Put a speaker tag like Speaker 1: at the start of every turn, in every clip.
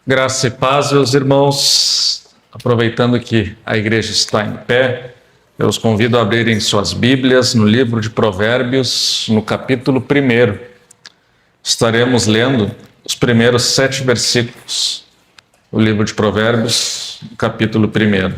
Speaker 1: Graça e paz, meus irmãos. Aproveitando que a igreja está em pé, eu os convido a abrirem suas Bíblias no livro de Provérbios, no capítulo 1. Estaremos lendo os primeiros 7 versículos do livro de Provérbios, no capítulo 1.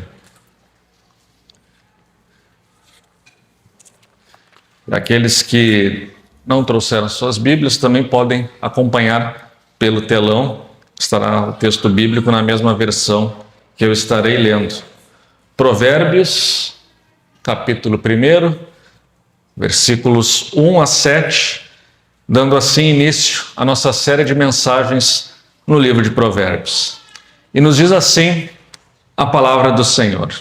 Speaker 1: Aqueles que não trouxeram suas Bíblias também podem acompanhar pelo telão. Estará o texto bíblico na mesma versão que eu estarei lendo. Provérbios, capítulo 1, versículos 1 a 7, dando assim início à nossa série de mensagens no livro de Provérbios. E nos diz assim a palavra do Senhor.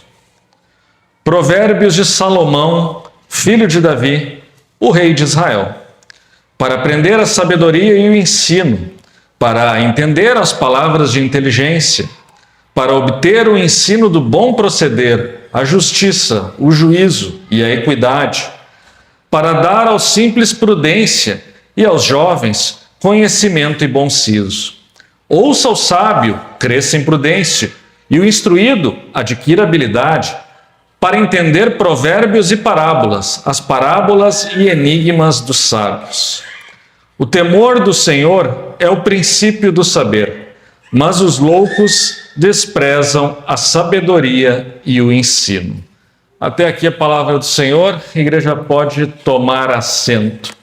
Speaker 1: Provérbios de Salomão, filho de Davi, o rei de Israel, para aprender a sabedoria e o ensino, para entender as palavras de inteligência, para obter o ensino do bom proceder, a justiça, o juízo e a equidade, para dar aos simples prudência e aos jovens conhecimento e bom siso. Ouça o sábio, cresça em prudência, e o instruído adquira habilidade, para entender provérbios e parábolas, as parábolas e enigmas dos sábios. O temor do Senhor é o princípio do saber, mas os loucos desprezam a sabedoria e o ensino. Até aqui a palavra do Senhor, a igreja pode tomar assento.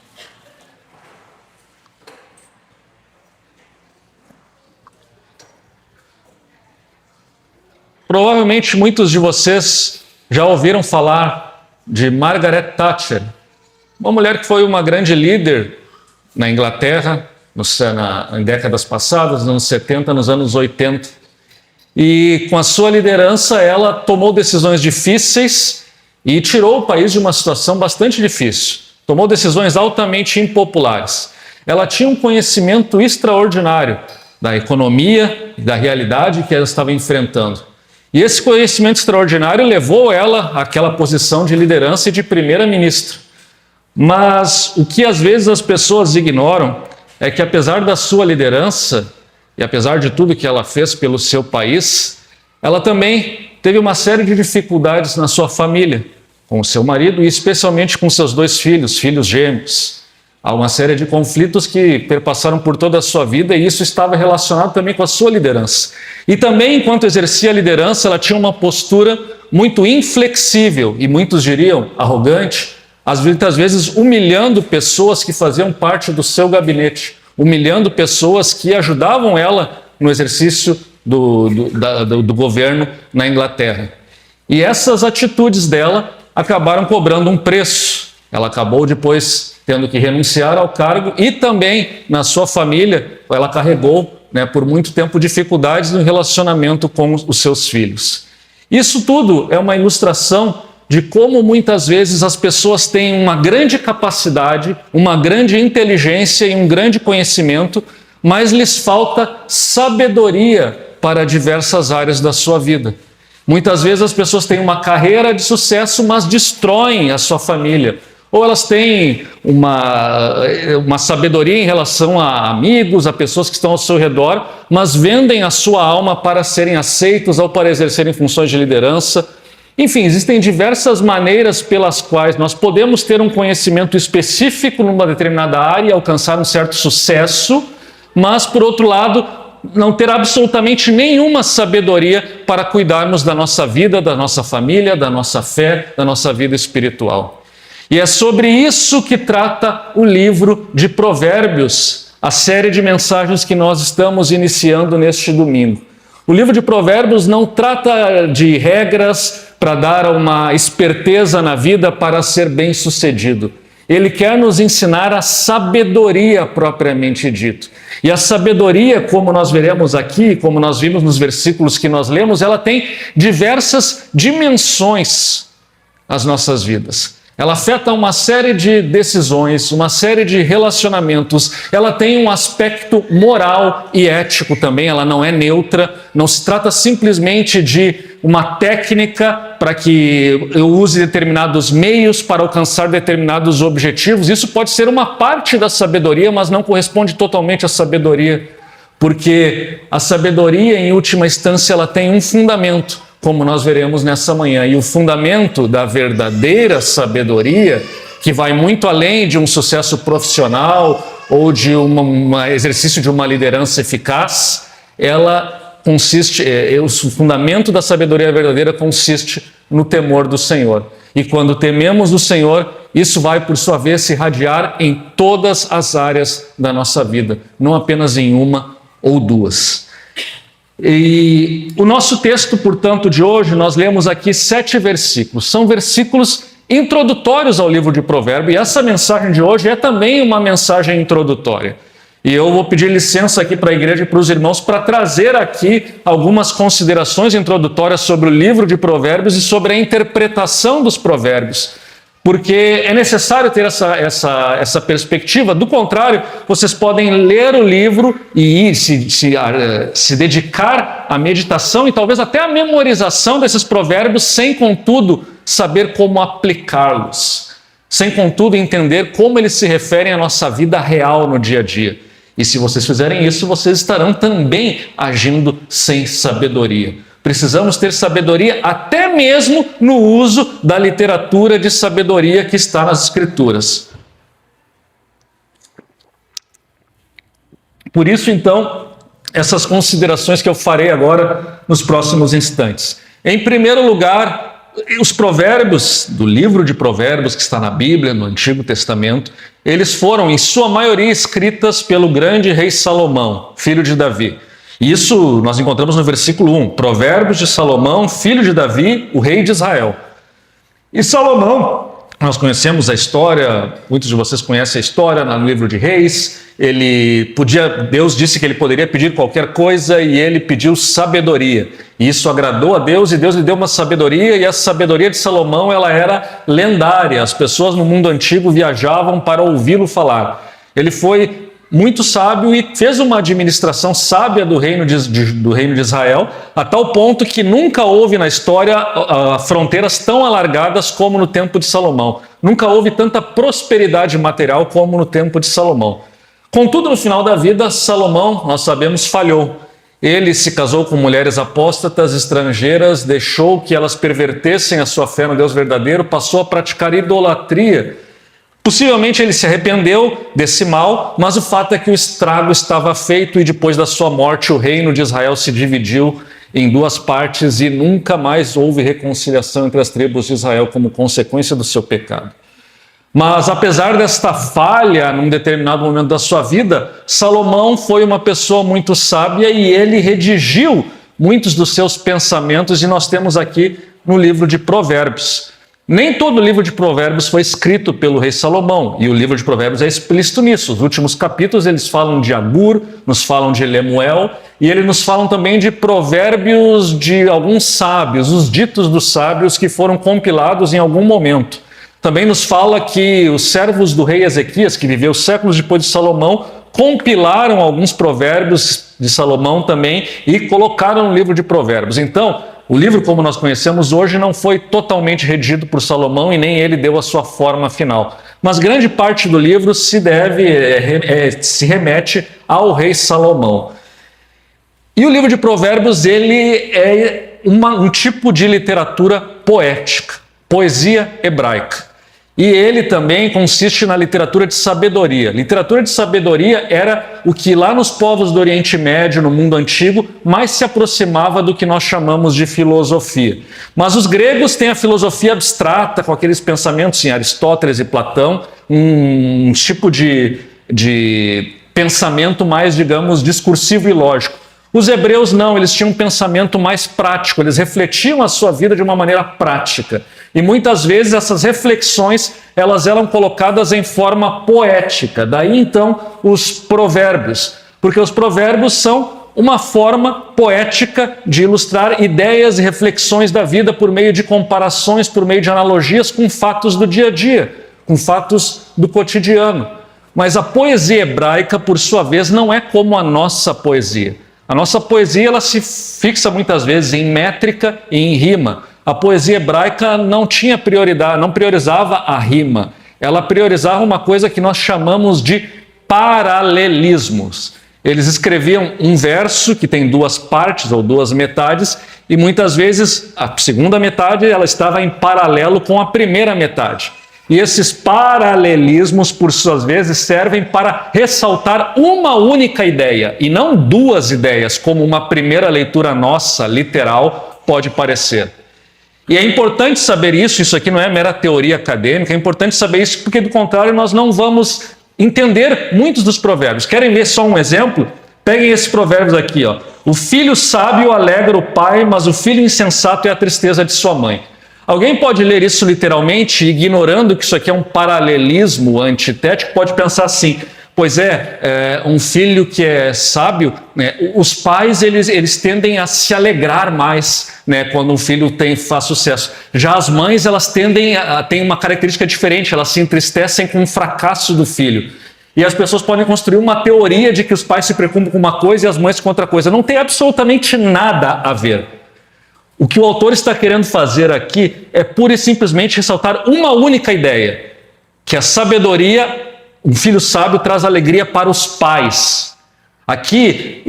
Speaker 1: Provavelmente muitos de vocês já ouviram falar de Margaret Thatcher, uma mulher que foi uma grande líder na Inglaterra, em décadas passadas, nos anos 70, nos anos 80. E com a sua liderança, ela tomou decisões difíceis e tirou o país de uma situação bastante difícil. Tomou decisões altamente impopulares. Ela tinha um conhecimento extraordinário da economia e da realidade que ela estava enfrentando. E esse conhecimento extraordinário levou ela àquela posição de liderança e de primeira-ministra. Mas o que às vezes as pessoas ignoram é que, apesar da sua liderança e apesar de tudo que ela fez pelo seu país, ela também teve uma série de dificuldades na sua família, com o seu marido e especialmente com seus 2 filhos gêmeos. Há uma série de conflitos que perpassaram por toda a sua vida e isso estava relacionado também com a sua liderança. E também, enquanto exercia a liderança, ela tinha uma postura muito inflexível e muitos diriam arrogante, muitas vezes humilhando pessoas que faziam parte do seu gabinete, humilhando pessoas que ajudavam ela no exercício do governo na Inglaterra. E essas atitudes dela acabaram cobrando um preço. Ela acabou depois tendo que renunciar ao cargo e também na sua família ela carregou, por muito tempo dificuldades no relacionamento com os seus filhos. Isso tudo é uma ilustração de como muitas vezes as pessoas têm uma grande capacidade, uma grande inteligência e um grande conhecimento, mas lhes falta sabedoria para diversas áreas da sua vida. Muitas vezes as pessoas têm uma carreira de sucesso, mas destroem a sua família. Ou elas têm uma sabedoria em relação a amigos, a pessoas que estão ao seu redor, mas vendem a sua alma para serem aceitos ou para exercerem funções de liderança. Enfim, existem diversas maneiras pelas quais nós podemos ter um conhecimento específico numa determinada área e alcançar um certo sucesso, mas, por outro lado, não ter absolutamente nenhuma sabedoria para cuidarmos da nossa vida, da nossa família, da nossa fé, da nossa vida espiritual. E é sobre isso que trata o livro de Provérbios, a série de mensagens que nós estamos iniciando neste domingo. O livro de Provérbios não trata de regras para dar uma esperteza na vida para ser bem-sucedido. Ele quer nos ensinar a sabedoria propriamente dito. E a sabedoria, como nós veremos aqui, como nós vimos nos versículos que nós lemos, ela tem diversas dimensões às nossas vidas. Ela afeta uma série de decisões, uma série de relacionamentos. Ela tem um aspecto moral e ético também, ela não é neutra. Não se trata simplesmente de uma técnica para que eu use determinados meios para alcançar determinados objetivos. Isso pode ser uma parte da sabedoria, mas não corresponde totalmente à sabedoria. porque a sabedoria, em última instância, ela tem um fundamento, como nós veremos nessa manhã. E o fundamento da verdadeira sabedoria, que vai muito além de um sucesso profissional ou de um exercício de uma liderança eficaz, ela consiste, o fundamento da sabedoria verdadeira consiste no temor do Senhor. E quando tememos o Senhor, isso vai, por sua vez, se irradiar em todas as áreas da nossa vida, não apenas em uma ou duas. E o nosso texto, portanto, de hoje, nós lemos aqui 7 versículos. São versículos introdutórios ao livro de Provérbios, e essa mensagem de hoje é também uma mensagem introdutória. E eu vou pedir licença aqui para a igreja e para os irmãos para trazer aqui algumas considerações introdutórias sobre o livro de Provérbios e sobre a interpretação dos provérbios, porque é necessário ter essa perspectiva. Do contrário, vocês podem ler o livro e se dedicar à meditação e talvez até à memorização desses provérbios sem, contudo, saber como aplicá-los, sem, contudo, entender como eles se referem à nossa vida real no dia a dia. E se vocês fizerem isso, vocês estarão também agindo sem sabedoria. Precisamos ter sabedoria até mesmo no uso da literatura de sabedoria que está nas Escrituras. Por isso, então, essas considerações que eu farei agora nos próximos instantes. Em primeiro lugar, os provérbios do livro de Provérbios que está na Bíblia, no Antigo Testamento, eles foram, em sua maioria, escritas pelo grande rei Salomão, filho de Davi. Isso nós encontramos no versículo 1, Provérbios de Salomão, filho de Davi, o rei de Israel. E Salomão, nós conhecemos a história, muitos de vocês conhecem a história no livro de Reis. Deus disse que ele poderia pedir qualquer coisa e ele pediu sabedoria. E isso agradou a Deus e Deus lhe deu uma sabedoria, e a sabedoria de Salomão ela era lendária. As pessoas no mundo antigo viajavam para ouvi-lo falar. Ele foi muito sábio e fez uma administração sábia do reino de Israel, a tal ponto que nunca houve na história fronteiras tão alargadas como no tempo de Salomão. Nunca houve tanta prosperidade material como no tempo de Salomão. Contudo, no final da vida, Salomão, nós sabemos, falhou. Ele se casou com mulheres apóstatas estrangeiras, deixou que elas pervertessem a sua fé no Deus verdadeiro, passou a praticar idolatria. Possivelmente ele se arrependeu desse mal, mas o fato é que o estrago estava feito e depois da sua morte o reino de Israel se dividiu em 2 partes e nunca mais houve reconciliação entre as tribos de Israel como consequência do seu pecado. Mas apesar desta falha num determinado momento da sua vida, Salomão foi uma pessoa muito sábia e ele redigiu muitos dos seus pensamentos, e nós temos aqui no livro de Provérbios. Nem todo o livro de Provérbios foi escrito pelo rei Salomão, e o livro de Provérbios é explícito nisso. Os últimos capítulos eles falam de Agur, nos falam de Lemuel, e eles nos falam também de provérbios de alguns sábios, os ditos dos sábios que foram compilados em algum momento. Também nos fala que os servos do rei Ezequias, que viveu séculos depois de Salomão, compilaram alguns provérbios de Salomão também e colocaram no livro de Provérbios. Então, o livro, como nós conhecemos hoje, não foi totalmente redigido por Salomão e nem ele deu a sua forma final. Mas grande parte do livro se remete ao rei Salomão. E o livro de Provérbios, ele é um tipo de literatura poética, poesia hebraica. E ele também consiste na literatura de sabedoria. Literatura de sabedoria era o que lá nos povos do Oriente Médio, no mundo antigo, mais se aproximava do que nós chamamos de filosofia. Mas os gregos têm a filosofia abstrata, com aqueles pensamentos em Aristóteles e Platão, um tipo de pensamento mais, digamos, discursivo e lógico. Os hebreus não, eles tinham um pensamento mais prático, eles refletiam a sua vida de uma maneira prática. E muitas vezes essas reflexões, elas eram colocadas em forma poética. Daí então os provérbios, porque os provérbios são uma forma poética de ilustrar ideias e reflexões da vida por meio de comparações, por meio de analogias com fatos do dia a dia, com fatos do cotidiano. Mas a poesia hebraica, por sua vez, não é como a nossa poesia. A nossa poesia ela se fixa muitas vezes em métrica e em rima. A poesia hebraica não tinha prioridade, não priorizava a rima. Ela priorizava uma coisa que nós chamamos de paralelismos. Eles escreviam um verso que tem duas partes ou duas metades, e muitas vezes a segunda metade ela estava em paralelo com a primeira metade. E esses paralelismos, por suas vezes, servem para ressaltar uma única ideia, e não duas ideias, como uma primeira leitura nossa, literal, pode parecer. E é importante saber isso aqui não é mera teoria acadêmica, é importante saber isso porque, do contrário, nós não vamos entender muitos dos provérbios. Querem ver só um exemplo? Peguem esses provérbios aqui, ó. O filho sábio alegra o pai, mas o filho insensato é a tristeza de sua mãe. Alguém pode ler isso literalmente, ignorando que isso aqui é um paralelismo antitético, pode pensar assim, pois um filho que é sábio, né, os pais eles tendem a se alegrar mais, né, quando um filho faz sucesso. Já as mães, elas tendem a ter uma característica diferente, elas se entristecem com o fracasso do filho. E as pessoas podem construir uma teoria de que os pais se preocupam com uma coisa e as mães com outra coisa. Não tem absolutamente nada a ver. O que o autor está querendo fazer aqui é pura e simplesmente ressaltar uma única ideia, que a sabedoria, um filho sábio traz alegria para os pais. Aqui,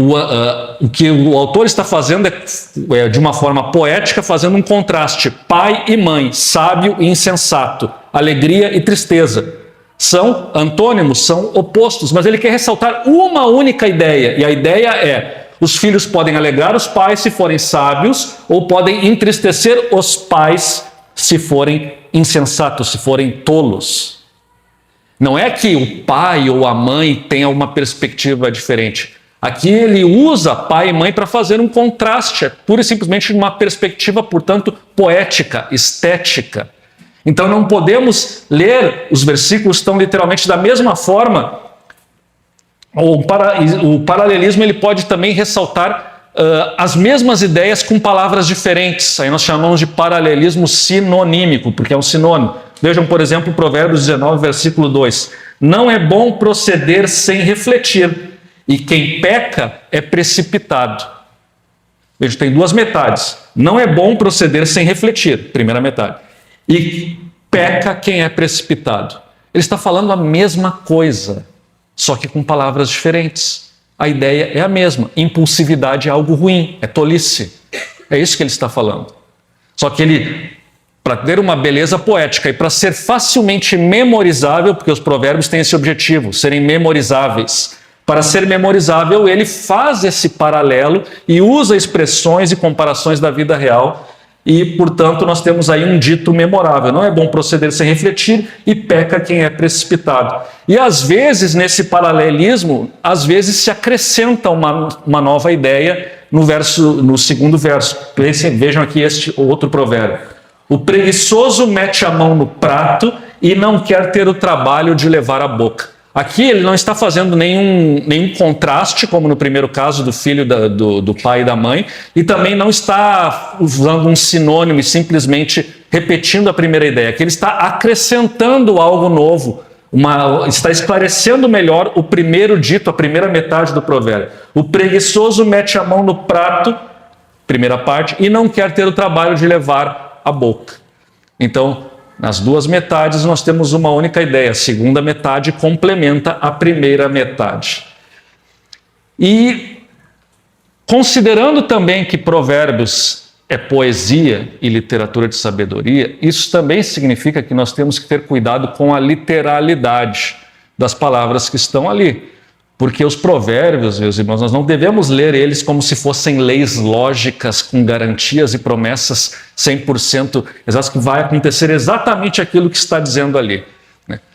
Speaker 1: o que o autor está fazendo é, de uma forma poética, fazendo um contraste. Pai e mãe, sábio e insensato, alegria e tristeza. São antônimos, são opostos, mas ele quer ressaltar uma única ideia, e a ideia é: os filhos podem alegrar os pais se forem sábios, ou podem entristecer os pais se forem insensatos, se forem tolos. Não é que o pai ou a mãe tenha uma perspectiva diferente. Aqui ele usa pai e mãe para fazer um contraste, pura e simplesmente uma perspectiva, portanto, poética, estética. Então não podemos ler os versículos tão literalmente da mesma forma. O paralelismo ele pode também ressaltar as mesmas ideias com palavras diferentes. Aí nós chamamos de paralelismo sinonímico, porque é um sinônimo. Vejam, por exemplo, Provérbios 19, versículo 2. Não é bom proceder sem refletir, e quem peca é precipitado. Veja, tem duas metades. Não é bom proceder sem refletir, primeira metade. E peca quem é precipitado. Ele está falando a mesma coisa, só que com palavras diferentes. A ideia é a mesma. Impulsividade é algo ruim, é tolice. É isso que ele está falando. Só que ele, para ter uma beleza poética e para ser facilmente memorizável, porque os provérbios têm esse objetivo, serem memorizáveis. Para ser memorizável, ele faz esse paralelo e usa expressões e comparações da vida real. E, portanto, nós temos aí um dito memorável. Não é bom proceder sem refletir e peca quem é precipitado. E, às vezes, nesse paralelismo, às vezes se acrescenta uma nova ideia no segundo verso. Vejam aqui este outro provérbio. O preguiçoso mete a mão no prato e não quer ter o trabalho de levar a boca. Aqui ele não está fazendo nenhum contraste, como no primeiro caso do filho do pai e da mãe, e também não está usando um sinônimo e simplesmente repetindo a primeira ideia. Aqui ele está acrescentando algo novo, está esclarecendo melhor o primeiro dito, a primeira metade do provérbio. O preguiçoso mete a mão no prato, primeira parte, e não quer ter o trabalho de levar a boca. Então, nas duas metades nós temos uma única ideia, a segunda metade complementa a primeira metade. E considerando também que Provérbios é poesia e literatura de sabedoria, isso também significa que nós temos que ter cuidado com a literalidade das palavras que estão ali. Porque os provérbios, meus irmãos, nós não devemos ler eles como se fossem leis lógicas com garantias e promessas 100% exatas, que vai acontecer exatamente aquilo que está dizendo ali.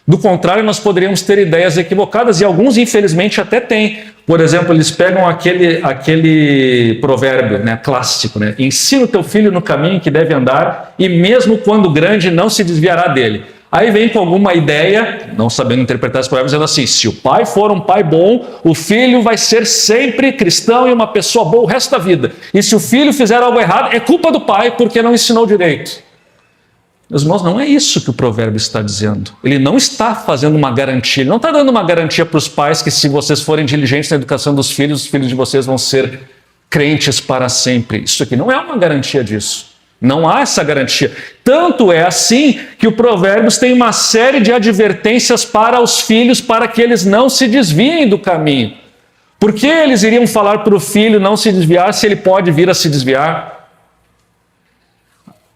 Speaker 1: Do contrário, nós poderíamos ter ideias equivocadas, e alguns, infelizmente, até têm. Por exemplo, eles pegam aquele provérbio, né, clássico, né? Ensina o teu filho no caminho que deve andar, e mesmo quando grande não se desviará dele. Aí vem com alguma ideia, não sabendo interpretar esse provérbio, dizendo assim: se o pai for um pai bom, o filho vai ser sempre cristão e uma pessoa boa o resto da vida. E se o filho fizer algo errado, é culpa do pai porque não ensinou direito. Meus irmãos, não é isso que o provérbio está dizendo. Ele não está fazendo uma garantia, ele não está dando uma garantia para os pais que, se vocês forem diligentes na educação dos filhos, os filhos de vocês vão ser crentes para sempre. Isso aqui não é uma garantia disso. Não há essa garantia. Tanto é assim que o Provérbios tem uma série de advertências para os filhos, para que eles não se desviem do caminho. Por que eles iriam falar para o filho não se desviar se ele pode vir a se desviar?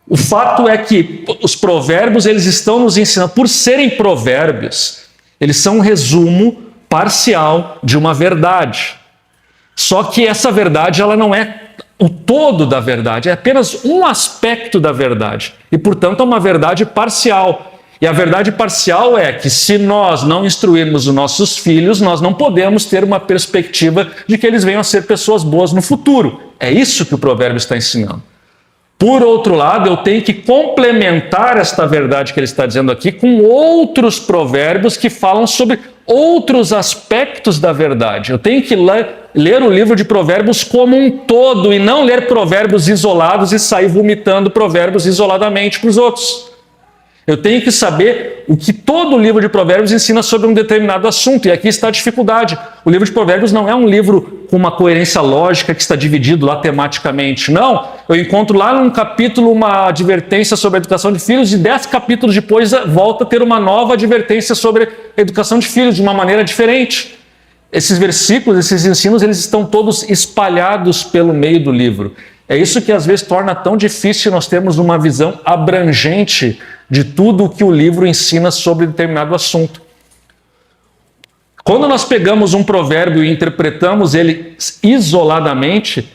Speaker 1: O fato é que os provérbios, eles estão nos ensinando, por serem provérbios, eles são um resumo parcial de uma verdade. Só que essa verdade, ela não é o todo da verdade, é apenas um aspecto da verdade. E, portanto, é uma verdade parcial. E a verdade parcial é que se nós não instruirmos os nossos filhos, nós não podemos ter uma perspectiva de que eles venham a ser pessoas boas no futuro. É isso que o provérbio está ensinando. Por outro lado, eu tenho que complementar esta verdade que ele está dizendo aqui com outros provérbios que falam sobre outros aspectos da verdade. Eu tenho que ler o livro de provérbios como um todo e não ler provérbios isolados e sair vomitando provérbios isoladamente para os outros. Eu tenho que saber o que todo o livro de provérbios ensina sobre um determinado assunto. E aqui está a dificuldade. O livro de provérbios não é um livro com uma coerência lógica que está dividido lá tematicamente. Não, eu encontro lá num capítulo uma advertência sobre a educação de filhos e 10 capítulos depois volta a ter uma nova advertência sobre a educação de filhos de uma maneira diferente. Esses versículos, esses ensinos, eles estão todos espalhados pelo meio do livro. É isso que às vezes torna tão difícil nós termos uma visão abrangente de tudo o que o livro ensina sobre determinado assunto. Quando nós pegamos um provérbio e interpretamos ele isoladamente,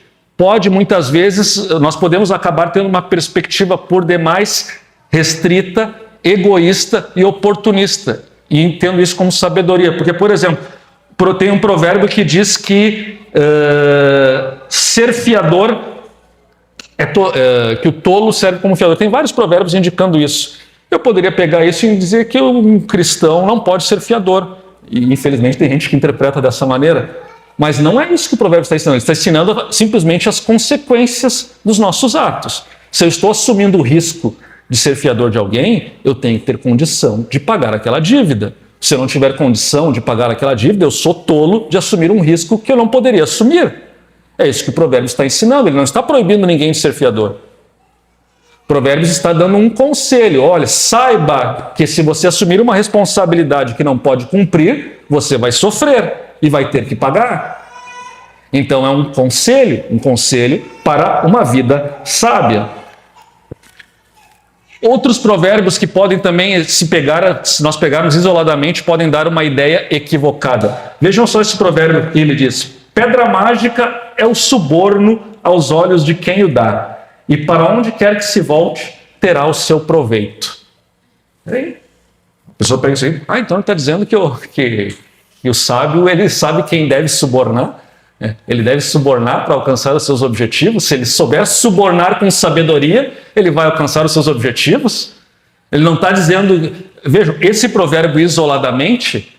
Speaker 1: muitas vezes, nós podemos acabar tendo uma perspectiva por demais restrita, egoísta e oportunista, e entendo isso como sabedoria. Porque, por exemplo, tem um provérbio que diz que ser fiador que o tolo serve como fiador. Tem vários provérbios indicando isso. Eu poderia pegar isso e dizer que um cristão não pode ser fiador. E infelizmente tem gente que interpreta dessa maneira. Mas não é isso que o provérbio está ensinando. Ele está ensinando simplesmente as consequências dos nossos atos. Se eu estou assumindo o risco de ser fiador de alguém, eu tenho que ter condição de pagar aquela dívida. Se eu não tiver condição de pagar aquela dívida, eu sou tolo de assumir um risco que eu não poderia assumir. É isso que o provérbio está ensinando. Ele não está proibindo ninguém de ser fiador. Provérbios está dando um conselho. Olha, saiba que se você assumir uma responsabilidade que não pode cumprir, você vai sofrer e vai ter que pagar. Então é um conselho para uma vida sábia. Outros provérbios que podem também, se nós pegarmos isoladamente, podem dar uma ideia equivocada. Vejam só esse provérbio que ele diz: pedra mágica é o suborno aos olhos de quem o dá. E para onde quer que se volte, terá o seu proveito. Aí, a pessoa pensa assim, então ele está dizendo que o sábio, ele sabe quem deve subornar. Ele deve subornar para alcançar os seus objetivos. Se ele souber subornar com sabedoria, ele vai alcançar os seus objetivos. Ele não está dizendo... Vejam, esse provérbio isoladamente,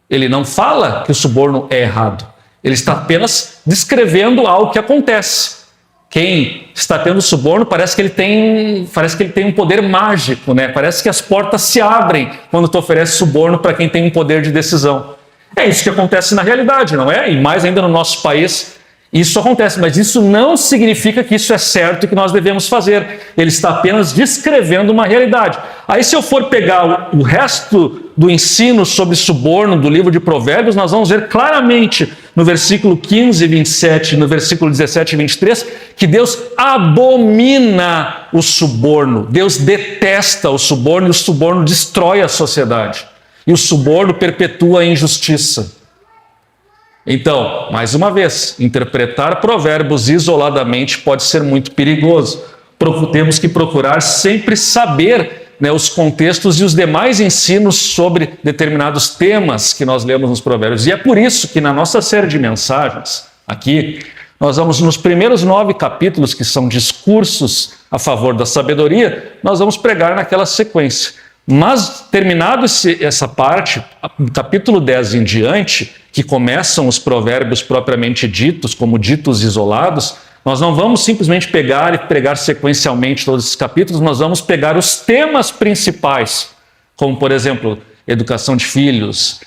Speaker 1: ele não fala que o suborno é errado. Ele está apenas descrevendo algo que acontece. Quem está tendo suborno parece que ele tem um poder mágico, né? Parece que as portas se abrem quando tu oferece suborno para quem tem um poder de decisão. É isso que acontece na realidade, não é? E mais ainda no nosso país, isso acontece. Mas isso não significa que isso é certo e que nós devemos fazer. Ele está apenas descrevendo uma realidade. Aí se eu for pegar o resto do ensino sobre suborno do livro de Provérbios, nós vamos ver claramente no versículo 15 e 27, no versículo 17 e 23, que Deus abomina o suborno. Deus detesta o suborno e o suborno destrói a sociedade. E o suborno perpetua a injustiça. Então, mais uma vez, interpretar provérbios isoladamente pode ser muito perigoso. Temos que procurar sempre saber os contextos e os demais ensinos sobre determinados temas que nós lemos nos provérbios. E é por isso que na nossa série de mensagens, aqui, nós vamos nos primeiros 9 capítulos, que são discursos a favor da sabedoria, nós vamos pregar naquela sequência. Mas, terminado essa parte, do capítulo 10 em diante, que começam os provérbios propriamente ditos, como ditos isolados, nós não vamos simplesmente pegar e pregar sequencialmente todos esses capítulos, nós vamos pegar os temas principais, como, por exemplo, educação de filhos,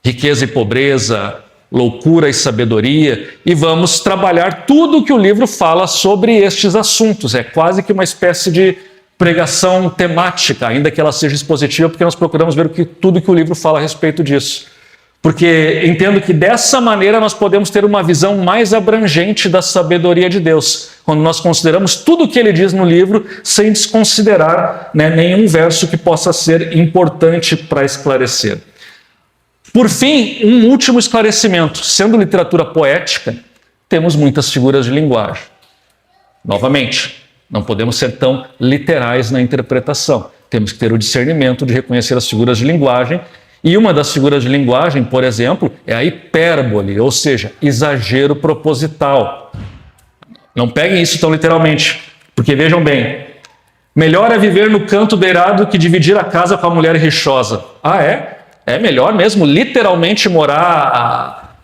Speaker 1: riqueza e pobreza, loucura e sabedoria, e vamos trabalhar tudo o que o livro fala sobre estes assuntos. É quase que uma espécie de pregação temática, ainda que ela seja expositiva, porque nós procuramos ver tudo que o livro fala a respeito disso. Porque entendo que dessa maneira nós podemos ter uma visão mais abrangente da sabedoria de Deus, quando nós consideramos tudo o que ele diz no livro, sem desconsiderar, né, nenhum verso que possa ser importante para esclarecer. Por fim, um último esclarecimento. Sendo literatura poética, temos muitas figuras de linguagem. Novamente, não podemos ser tão literais na interpretação. Temos que ter o discernimento de reconhecer as figuras de linguagem. E uma das figuras de linguagem, por exemplo, é a hipérbole, ou seja, exagero proposital. Não peguem isso tão literalmente, porque vejam bem, melhor é viver no canto beirado que dividir a casa com a mulher rixosa. Ah, é? É melhor mesmo literalmente morar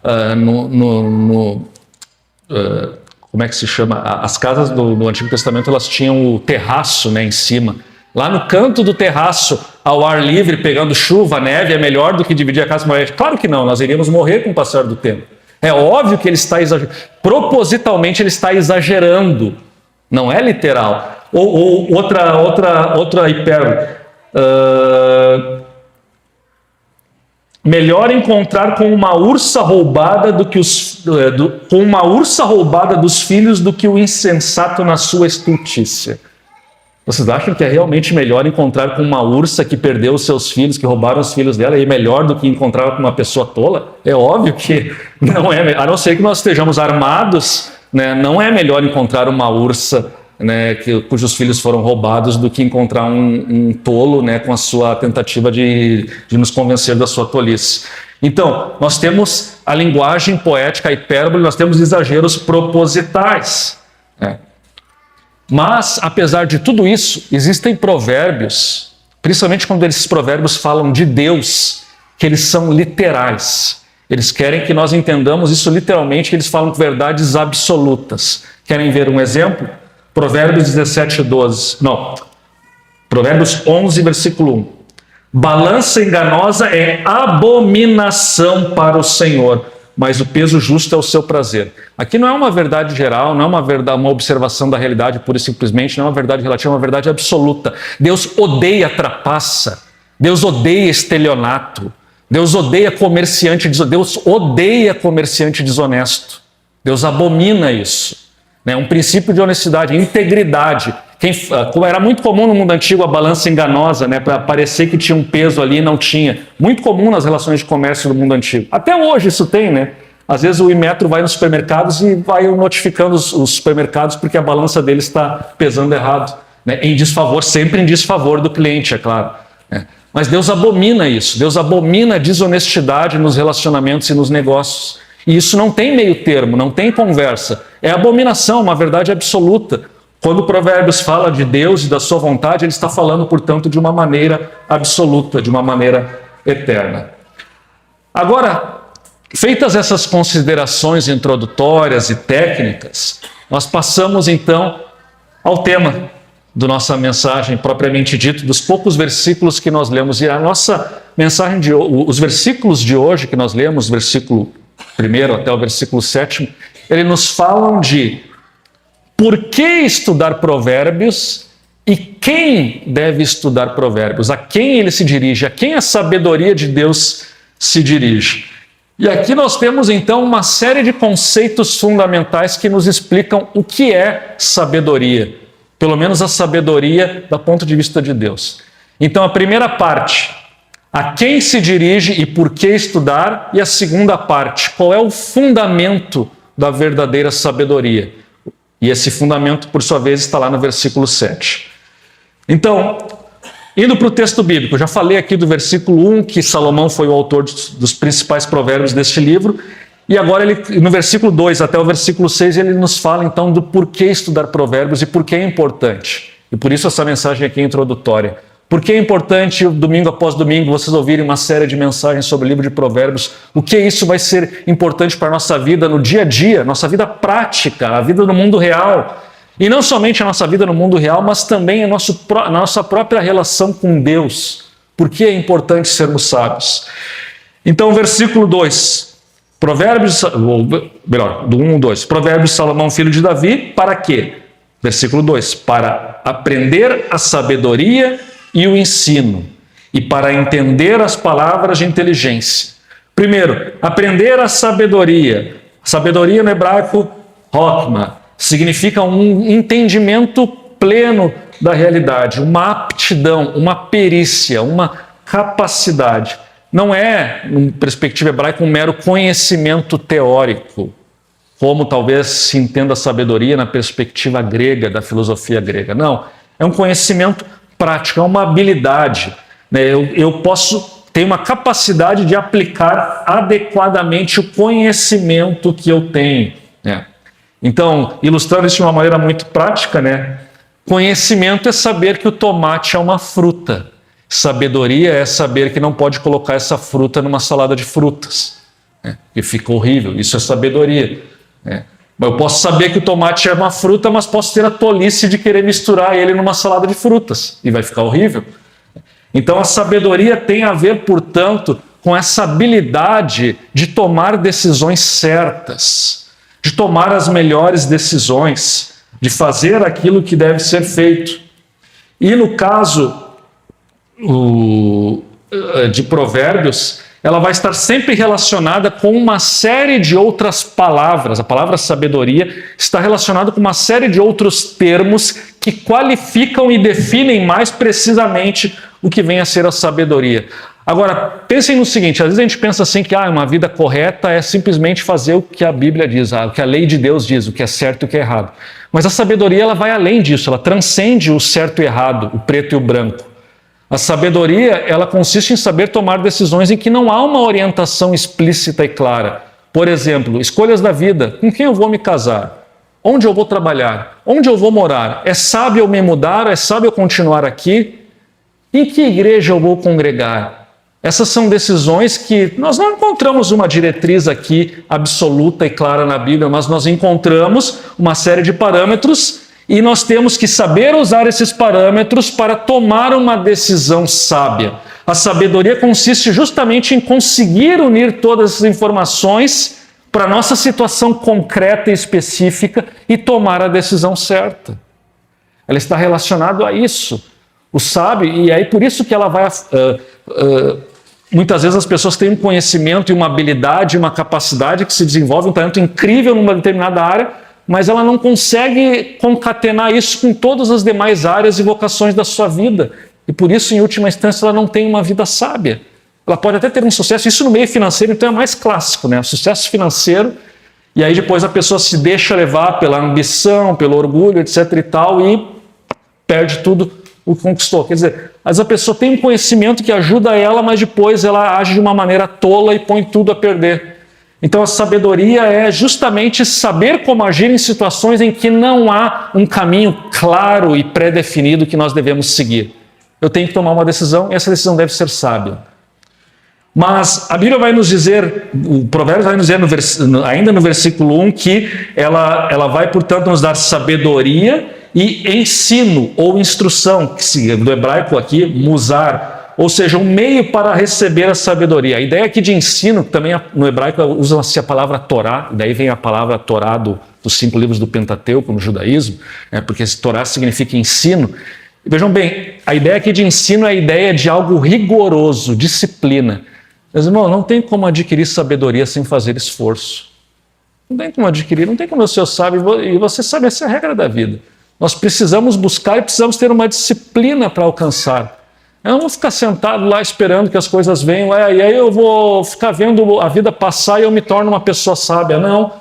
Speaker 1: como é que se chama? As casas do Antigo Testamento, elas tinham o terraço, né, em cima. Lá no canto do terraço, ao ar livre, pegando chuva, neve, é melhor do que dividir a casa com a mulher. Claro que não, nós iríamos morrer com o passar do tempo. É óbvio que ele está exagerando. Propositalmente ele está exagerando. Não é literal. Ou outra hipérbole. Melhor encontrar com uma ursa roubada com uma ursa roubada dos filhos do que o insensato na sua estultícia. Vocês acham que é realmente melhor encontrar com uma ursa que perdeu os seus filhos, que roubaram os filhos dela, e é melhor do que encontrar com uma pessoa tola? É óbvio que não é, a não ser que nós estejamos armados, né, não é melhor encontrar uma ursa, né, cujos filhos foram roubados do que encontrar um tolo, né, com a sua tentativa de nos convencer da sua tolice. Então, nós temos a linguagem poética, a hipérbole, nós temos exageros propositais, né? Mas, apesar de tudo isso, existem provérbios, principalmente quando esses provérbios falam de Deus, que eles são literais. Eles querem que nós entendamos isso literalmente, que eles falam verdades absolutas. Querem ver um exemplo? Provérbios 17:12. Não, Provérbios 11, versículo 1. Balança enganosa é abominação para o Senhor, mas o peso justo é o seu prazer. Aqui não é uma verdade geral, não é uma observação da realidade pura e simplesmente, não é uma verdade relativa, é uma verdade absoluta. Deus odeia trapaça, Deus odeia estelionato, Deus odeia comerciante desonesto. Deus abomina isso. É um princípio de honestidade, integridade. Era muito comum no mundo antigo a balança enganosa, né, para parecer que tinha um peso ali e não tinha. Muito comum nas relações de comércio do mundo antigo. Até hoje isso tem, né? Às vezes o Inmetro vai nos supermercados e vai notificando os supermercados porque a balança deles está pesando errado, né? Sempre em desfavor do cliente, é claro. Né? Mas Deus abomina isso. Deus abomina a desonestidade nos relacionamentos e nos negócios. E isso não tem meio termo, não tem conversa. É abominação, uma verdade absoluta. Quando o Provérbios fala de Deus e da sua vontade, ele está falando, portanto, de uma maneira absoluta, de uma maneira eterna. Agora, feitas essas considerações introdutórias e técnicas, nós passamos então ao tema da nossa mensagem propriamente dito, dos poucos versículos que nós lemos. E a nossa mensagem, os versículos de hoje que nós lemos, versículo 1 até o versículo 7, eles nos falam de por que estudar provérbios e quem deve estudar provérbios, a quem ele se dirige, a quem a sabedoria de Deus se dirige. E aqui nós temos então uma série de conceitos fundamentais que nos explicam o que é sabedoria, pelo menos a sabedoria do ponto de vista de Deus. Então a primeira parte, a quem se dirige e por que estudar, e a segunda parte, qual é o fundamento da verdadeira sabedoria. E esse fundamento, por sua vez, está lá no versículo 7. Então, indo para o texto bíblico, já falei aqui do versículo 1, que Salomão foi o autor dos principais provérbios deste livro, e agora no versículo 2 até o versículo 6, ele nos fala então do porquê estudar provérbios e por que é importante. E por isso essa mensagem aqui é introdutória. Por que é importante, domingo após domingo, vocês ouvirem uma série de mensagens sobre o livro de Provérbios? O que isso vai ser importante para a nossa vida no dia a dia, nossa vida prática, a vida no mundo real. E não somente a nossa vida no mundo real, mas também a nossa própria relação com Deus. Por que é importante sermos sábios? Então, versículo 2, do 1 ao 2. Provérbios de Salomão, filho de Davi, para quê? Versículo 2, para aprender a sabedoria e o ensino, e para entender as palavras de inteligência, Primeiro, aprender a sabedoria. Sabedoria no hebraico, Hokmah, significa um entendimento pleno da realidade, uma aptidão, uma perícia, uma capacidade. Não é, numa perspectiva hebraica, um mero conhecimento teórico, como talvez se entenda a sabedoria na perspectiva grega, da filosofia grega. Não, é um conhecimento prático, é uma habilidade. Eu posso ter uma capacidade de aplicar adequadamente o conhecimento que eu tenho. Então, ilustrando isso de uma maneira muito prática, conhecimento é saber que o tomate é uma fruta. Sabedoria é saber que não pode colocar essa fruta numa salada de frutas, que fica horrível. Isso é sabedoria. Eu posso saber que o tomate é uma fruta, mas posso ter a tolice de querer misturar ele numa salada de frutas e vai ficar horrível. Então a sabedoria tem a ver, portanto, com essa habilidade de tomar decisões certas, de tomar as melhores decisões, de fazer aquilo que deve ser feito. E no caso de Provérbios, ela vai estar sempre relacionada com uma série de outras palavras. A palavra sabedoria está relacionada com uma série de outros termos que qualificam e definem mais precisamente o que vem a ser a sabedoria. Agora, pensem no seguinte, às vezes a gente pensa assim que uma vida correta é simplesmente fazer o que a Bíblia diz, o que a lei de Deus diz, o que é certo e o que é errado. Mas a sabedoria ela vai além disso, ela transcende o certo e errado, o preto e o branco. A sabedoria, ela consiste em saber tomar decisões em que não há uma orientação explícita e clara. Por exemplo, escolhas da vida, com quem eu vou me casar, onde eu vou trabalhar, onde eu vou morar, é sábio eu me mudar, é sábio eu continuar aqui, em que igreja eu vou congregar. Essas são decisões que nós não encontramos uma diretriz aqui absoluta e clara na Bíblia, mas nós encontramos uma série de parâmetros e nós temos que saber usar esses parâmetros para tomar uma decisão sábia. A sabedoria consiste justamente em conseguir unir todas essas informações para a nossa situação concreta e específica e tomar a decisão certa. Ela está relacionada a isso. O sábio, e aí por isso que ela vai... muitas vezes as pessoas têm um conhecimento e uma habilidade, uma capacidade que se desenvolve, um talento incrível numa determinada área, mas ela não consegue concatenar isso com todas as demais áreas e vocações da sua vida. E por isso, em última instância, ela não tem uma vida sábia. Ela pode até ter um sucesso, isso no meio financeiro então é mais clássico, o sucesso financeiro, e aí depois a pessoa se deixa levar pela ambição, pelo orgulho, etc. e tal, e perde tudo o que conquistou. Quer dizer, mas a pessoa tem um conhecimento que ajuda ela, mas depois ela age de uma maneira tola e põe tudo a perder. Então a sabedoria é justamente saber como agir em situações em que não há um caminho claro e pré-definido que nós devemos seguir. Eu tenho que tomar uma decisão e essa decisão deve ser sábia. Mas a Bíblia vai nos dizer, o Provérbios vai nos dizer ainda no versículo 1 que ela vai, portanto, nos dar sabedoria e ensino ou instrução, que do hebraico aqui, musar, ou seja, um meio para receber a sabedoria. A ideia aqui de ensino, também no hebraico usa-se a palavra Torá, daí vem a palavra Torá dos 5 livros do Pentateuco no judaísmo, porque Torá significa ensino. Vejam bem, a ideia aqui de ensino é a ideia de algo rigoroso, disciplina. Meus irmãos, não tem como adquirir sabedoria sem fazer esforço. Não tem como adquirir, não tem como o senhor sabe, e você sabe, essa é a regra da vida. Nós precisamos buscar e precisamos ter uma disciplina para alcançar. Eu não vou ficar sentado lá esperando que as coisas venham, e aí eu vou ficar vendo a vida passar e eu me torno uma pessoa sábia. Não.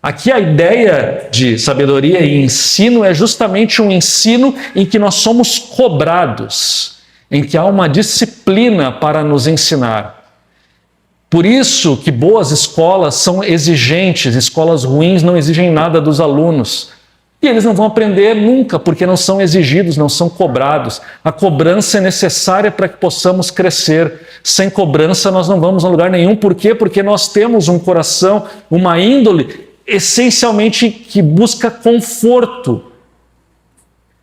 Speaker 1: Aqui a ideia de sabedoria e ensino é justamente um ensino em que nós somos cobrados, em que há uma disciplina para nos ensinar. Por isso que boas escolas são exigentes, escolas ruins não exigem nada dos alunos. E eles não vão aprender nunca, porque não são exigidos, não são cobrados. A cobrança é necessária para que possamos crescer. Sem cobrança nós não vamos a lugar nenhum. Por quê? Porque nós temos um coração, uma índole, essencialmente que busca conforto.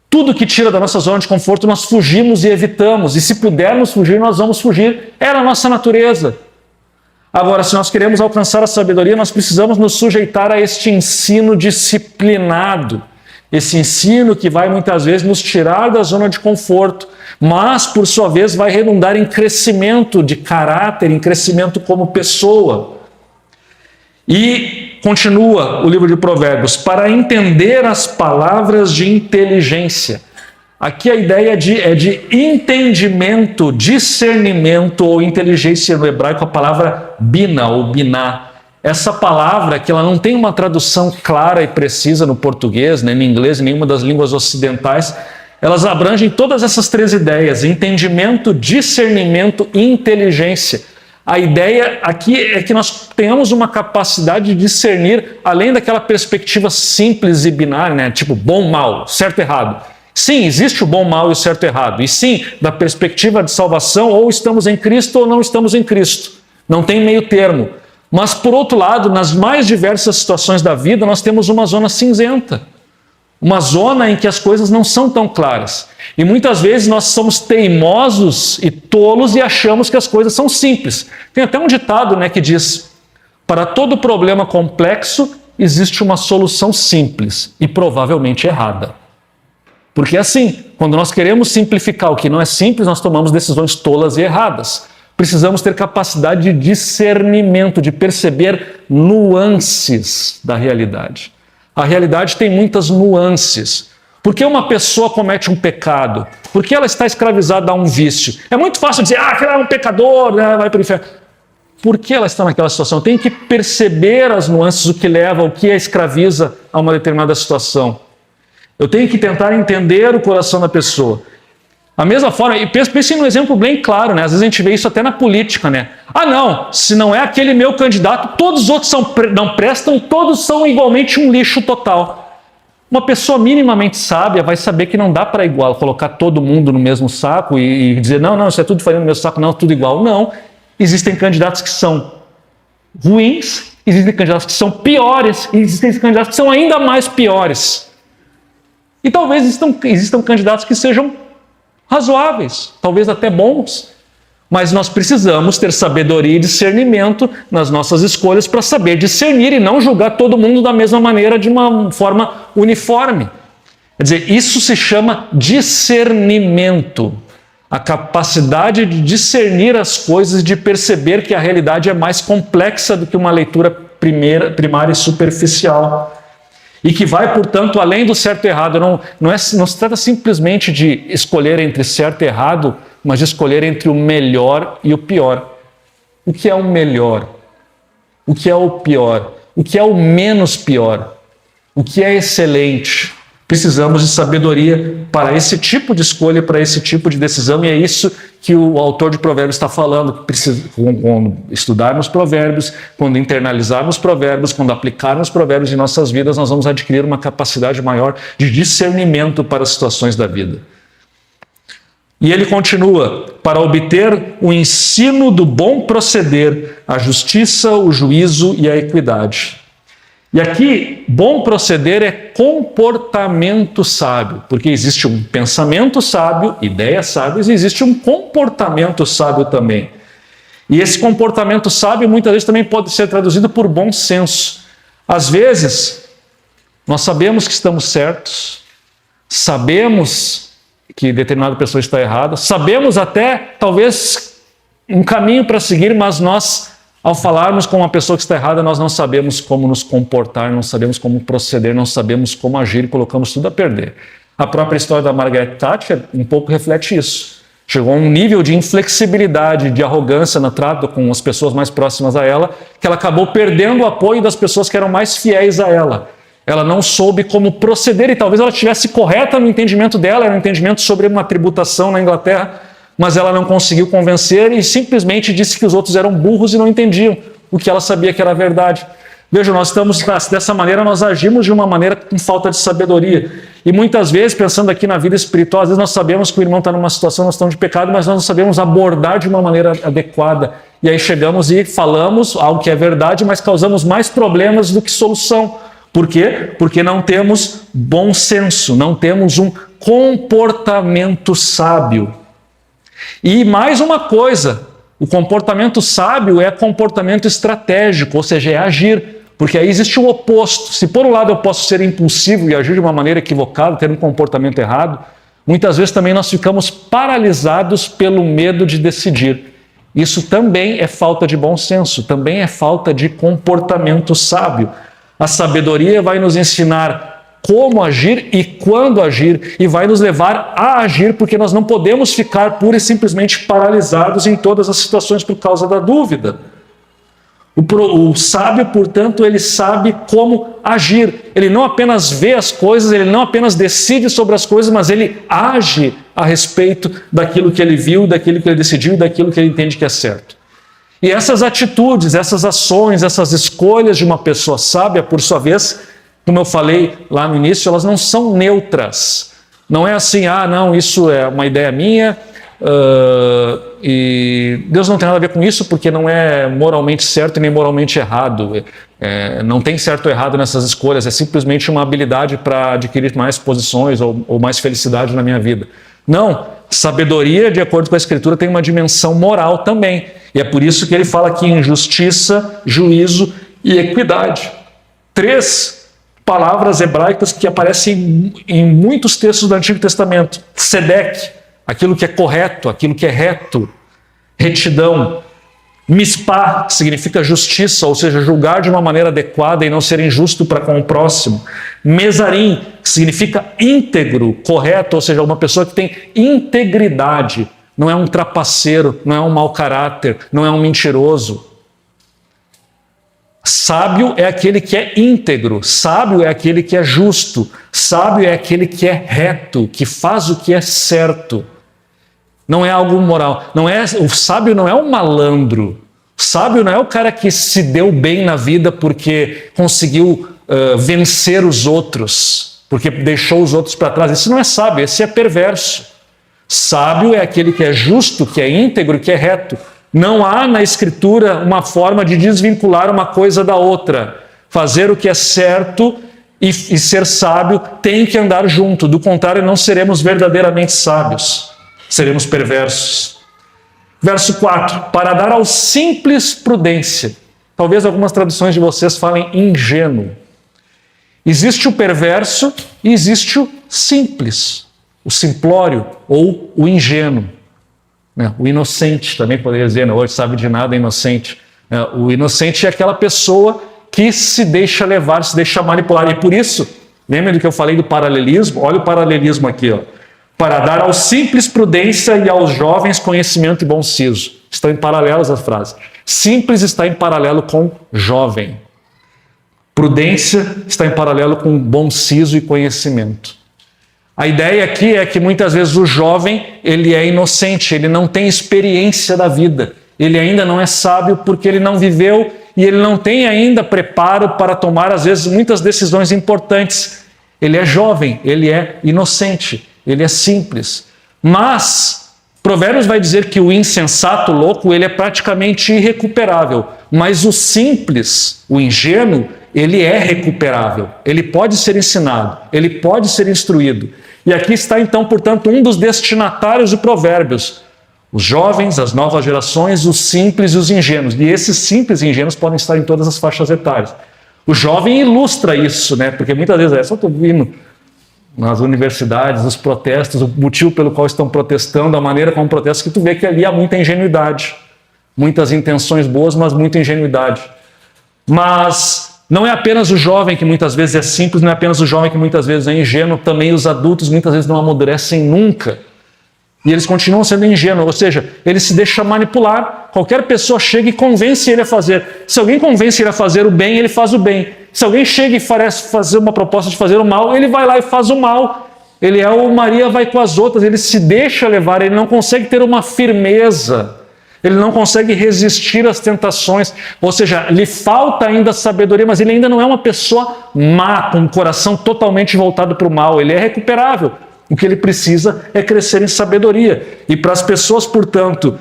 Speaker 1: Tudo que tira da nossa zona de conforto nós fugimos e evitamos. E se pudermos fugir, nós vamos fugir. É a nossa natureza. Agora, se nós queremos alcançar a sabedoria, nós precisamos nos sujeitar a este ensino disciplinado. Esse ensino que vai muitas vezes nos tirar da zona de conforto. mas, por sua vez, vai redundar em crescimento de caráter, em crescimento como pessoa. E continua o livro de Provérbios, para entender as palavras de inteligência. Aqui a ideia é de entendimento, discernimento ou inteligência no hebraico, a palavra bina ou biná. Essa palavra, que ela não tem uma tradução clara e precisa no português, nem no inglês, em nenhuma das línguas ocidentais, elas abrangem todas essas três ideias: entendimento, discernimento e inteligência. A ideia aqui é que nós tenhamos uma capacidade de discernir, além daquela perspectiva simples e binária, né? Tipo bom, mal, certo, errado. Sim, existe o bom, mal e o certo e errado. E sim, da perspectiva de salvação, ou estamos em Cristo ou não estamos em Cristo. Não tem meio termo. Mas, por outro lado, nas mais diversas situações da vida, nós temos uma zona cinzenta. Uma zona em que as coisas não são tão claras. E muitas vezes nós somos teimosos e tolos e achamos que as coisas são simples. Tem até um ditado, né, que diz: para todo problema complexo existe uma solução simples e provavelmente errada. Porque assim, quando nós queremos simplificar o que não é simples, nós tomamos decisões tolas e erradas. Precisamos ter capacidade de discernimento, de perceber nuances da realidade. A realidade tem muitas nuances. Por que uma pessoa comete um pecado? Por que ela está escravizada a um vício? É muito fácil dizer, aquele é um pecador, né, vai para o inferno. Por que ela está naquela situação? Tem que perceber as nuances, o que leva, o que a escraviza a uma determinada situação. Eu tenho que tentar entender o coração da pessoa. A mesma forma, e pense num exemplo bem claro, né? Às vezes a gente vê isso até na política, né? Não, se não é aquele meu candidato, todos os outros não prestam, todos são igualmente um lixo total. Uma pessoa minimamente sábia vai saber que não dá para igual colocar todo mundo no mesmo saco e dizer, não, isso é tudo farinha no mesmo saco, não, tudo igual. Não, existem candidatos que são ruins, existem candidatos que são piores, e existem candidatos que são ainda mais piores. E talvez existam candidatos que sejam razoáveis, talvez até bons, mas nós precisamos ter sabedoria e discernimento nas nossas escolhas para saber discernir e não julgar todo mundo da mesma maneira, de uma forma uniforme. Quer dizer, isso se chama discernimento, a capacidade de discernir as coisas, de perceber que a realidade é mais complexa do que uma leitura primária e superficial. E que vai, portanto, além do certo e errado. Não se trata simplesmente de escolher entre certo e errado, mas de escolher entre o melhor e o pior. O que é o melhor? O que é o pior? O que é o menos pior? O que é excelente? Precisamos de sabedoria para esse tipo de escolha, para esse tipo de decisão, e é isso que o autor de Provérbios está falando. Quando estudarmos Provérbios, quando internalizarmos Provérbios, quando aplicarmos Provérbios em nossas vidas, nós vamos adquirir uma capacidade maior de discernimento para as situações da vida. E ele continua, para obter o ensino do bom proceder, a justiça, o juízo e a equidade. E aqui, bom proceder é comportamento sábio, porque existe um pensamento sábio, ideias sábias, e existe um comportamento sábio também. E esse comportamento sábio muitas vezes também pode ser traduzido por bom senso. Às vezes, nós sabemos que estamos certos, sabemos que determinada pessoa está errada, sabemos até, talvez, um caminho para seguir, mas nós, ao falarmos com uma pessoa que está errada, nós não sabemos como nos comportar, não sabemos como proceder, não sabemos como agir e colocamos tudo a perder. A própria história da Margaret Thatcher um pouco reflete isso. Chegou a um nível de inflexibilidade, de arrogância no trato com as pessoas mais próximas a ela, que ela acabou perdendo o apoio das pessoas que eram mais fiéis a ela. Ela não soube como proceder, e talvez ela estivesse correta no entendimento dela, era um entendimento sobre uma tributação na Inglaterra, mas ela não conseguiu convencer e simplesmente disse que os outros eram burros e não entendiam o que ela sabia que era verdade. Vejam, nós estamos dessa maneira, nós agimos de uma maneira com falta de sabedoria. E muitas vezes, pensando aqui na vida espiritual, às vezes nós sabemos que o irmão está numa situação, nós estamos de pecado, mas nós não sabemos abordar de uma maneira adequada. E aí chegamos e falamos algo que é verdade, mas causamos mais problemas do que solução. Por quê? Porque não temos bom senso, não temos um comportamento sábio. E mais uma coisa, o comportamento sábio é comportamento estratégico, ou seja, é agir, porque aí existe o oposto. Se por um lado eu posso ser impulsivo e agir de uma maneira equivocada, ter um comportamento errado, muitas vezes também nós ficamos paralisados pelo medo de decidir. Isso também é falta de bom senso, também é falta de comportamento sábio. A sabedoria vai nos ensinar como agir e quando agir, e vai nos levar a agir, porque nós não podemos ficar pura e simplesmente paralisados em todas as situações por causa da dúvida. O sábio, portanto, ele sabe como agir. Ele não apenas vê as coisas, ele não apenas decide sobre as coisas, mas ele age a respeito daquilo que ele viu, daquilo que ele decidiu e daquilo que ele entende que é certo. E essas atitudes, essas ações, essas escolhas de uma pessoa sábia, por sua vez, como eu falei lá no início, elas não são neutras. Não é assim, não, isso é uma ideia minha, e Deus não tem nada a ver com isso porque não é moralmente certo e nem moralmente errado. Não tem certo ou errado nessas escolhas, é simplesmente uma habilidade para adquirir mais posições ou mais felicidade na minha vida. Não, sabedoria, de acordo com a Escritura, tem uma dimensão moral também. E é por isso que ele fala aqui em justiça, juízo e equidade. 3 palavras hebraicas que aparecem em muitos textos do Antigo Testamento. Tzedek, aquilo que é correto, aquilo que é reto. Retidão. Mispá, que significa justiça, ou seja, julgar de uma maneira adequada e não ser injusto para com o próximo. Mesarim, que significa íntegro, correto, ou seja, uma pessoa que tem integridade. Não é um trapaceiro, não é um mau caráter, não é um mentiroso. Sábio é aquele que é íntegro, sábio é aquele que é justo, sábio é aquele que é reto, que faz o que é certo. Não é algo moral. O sábio não é um malandro. O sábio não é o cara que se deu bem na vida porque conseguiu vencer os outros, porque deixou os outros para trás. Esse não é sábio, esse é perverso. Sábio é aquele que é justo, que é íntegro, que é reto. Não há na Escritura uma forma de desvincular uma coisa da outra. Fazer o que é certo e ser sábio tem que andar junto. Do contrário, não seremos verdadeiramente sábios. Seremos perversos. Verso 4. Para dar ao simples prudência. Talvez algumas traduções de vocês falem ingênuo. Existe o perverso e existe o simples. O simplório ou o ingênuo. O inocente, também poderia dizer, hoje sabe de nada, é inocente. O inocente é aquela pessoa que se deixa levar, se deixa manipular. E por isso, lembra do que eu falei do paralelismo? Olha o paralelismo aqui. Para dar ao simples prudência e aos jovens conhecimento e bom siso. Estão em paralelos as frases. Simples está em paralelo com jovem. Prudência está em paralelo com bom siso e conhecimento. A ideia aqui é que muitas vezes o jovem, ele é inocente, ele não tem experiência da vida. Ele ainda não é sábio porque ele não viveu e ele não tem ainda preparo para tomar, às vezes, muitas decisões importantes. Ele é jovem, ele é inocente, ele é simples. Mas Provérbios vai dizer que o insensato louco, ele é praticamente irrecuperável. Mas o simples, o ingênuo, ele é recuperável. Ele pode ser ensinado, ele pode ser instruído. E aqui está então, portanto, um dos destinatários de Provérbios. Os jovens, as novas gerações, os simples e os ingênuos. E esses simples e ingênuos podem estar em todas as faixas etárias. O jovem ilustra isso, porque muitas vezes, só estou vindo nas universidades, os protestos, o motivo pelo qual estão protestando, a maneira como protestam, que tu vê que ali há muita ingenuidade. Muitas intenções boas, mas muita ingenuidade. Mas não é apenas o jovem que muitas vezes é simples, não é apenas o jovem que muitas vezes é ingênuo, também os adultos muitas vezes não amadurecem nunca. E eles continuam sendo ingênuos, ou seja, ele se deixa manipular. Qualquer pessoa chega e convence ele a fazer. Se alguém convence ele a fazer o bem, ele faz o bem. Se alguém chega e fazer uma proposta de fazer o mal, ele vai lá e faz o mal. Ele é o Maria vai com as outras, ele se deixa levar, ele não consegue ter uma firmeza. Ele não consegue resistir às tentações, ou seja, lhe falta ainda sabedoria, mas ele ainda não é uma pessoa má, com o coração totalmente voltado para o mal, ele é recuperável. O que ele precisa é crescer em sabedoria. E para as pessoas, portanto,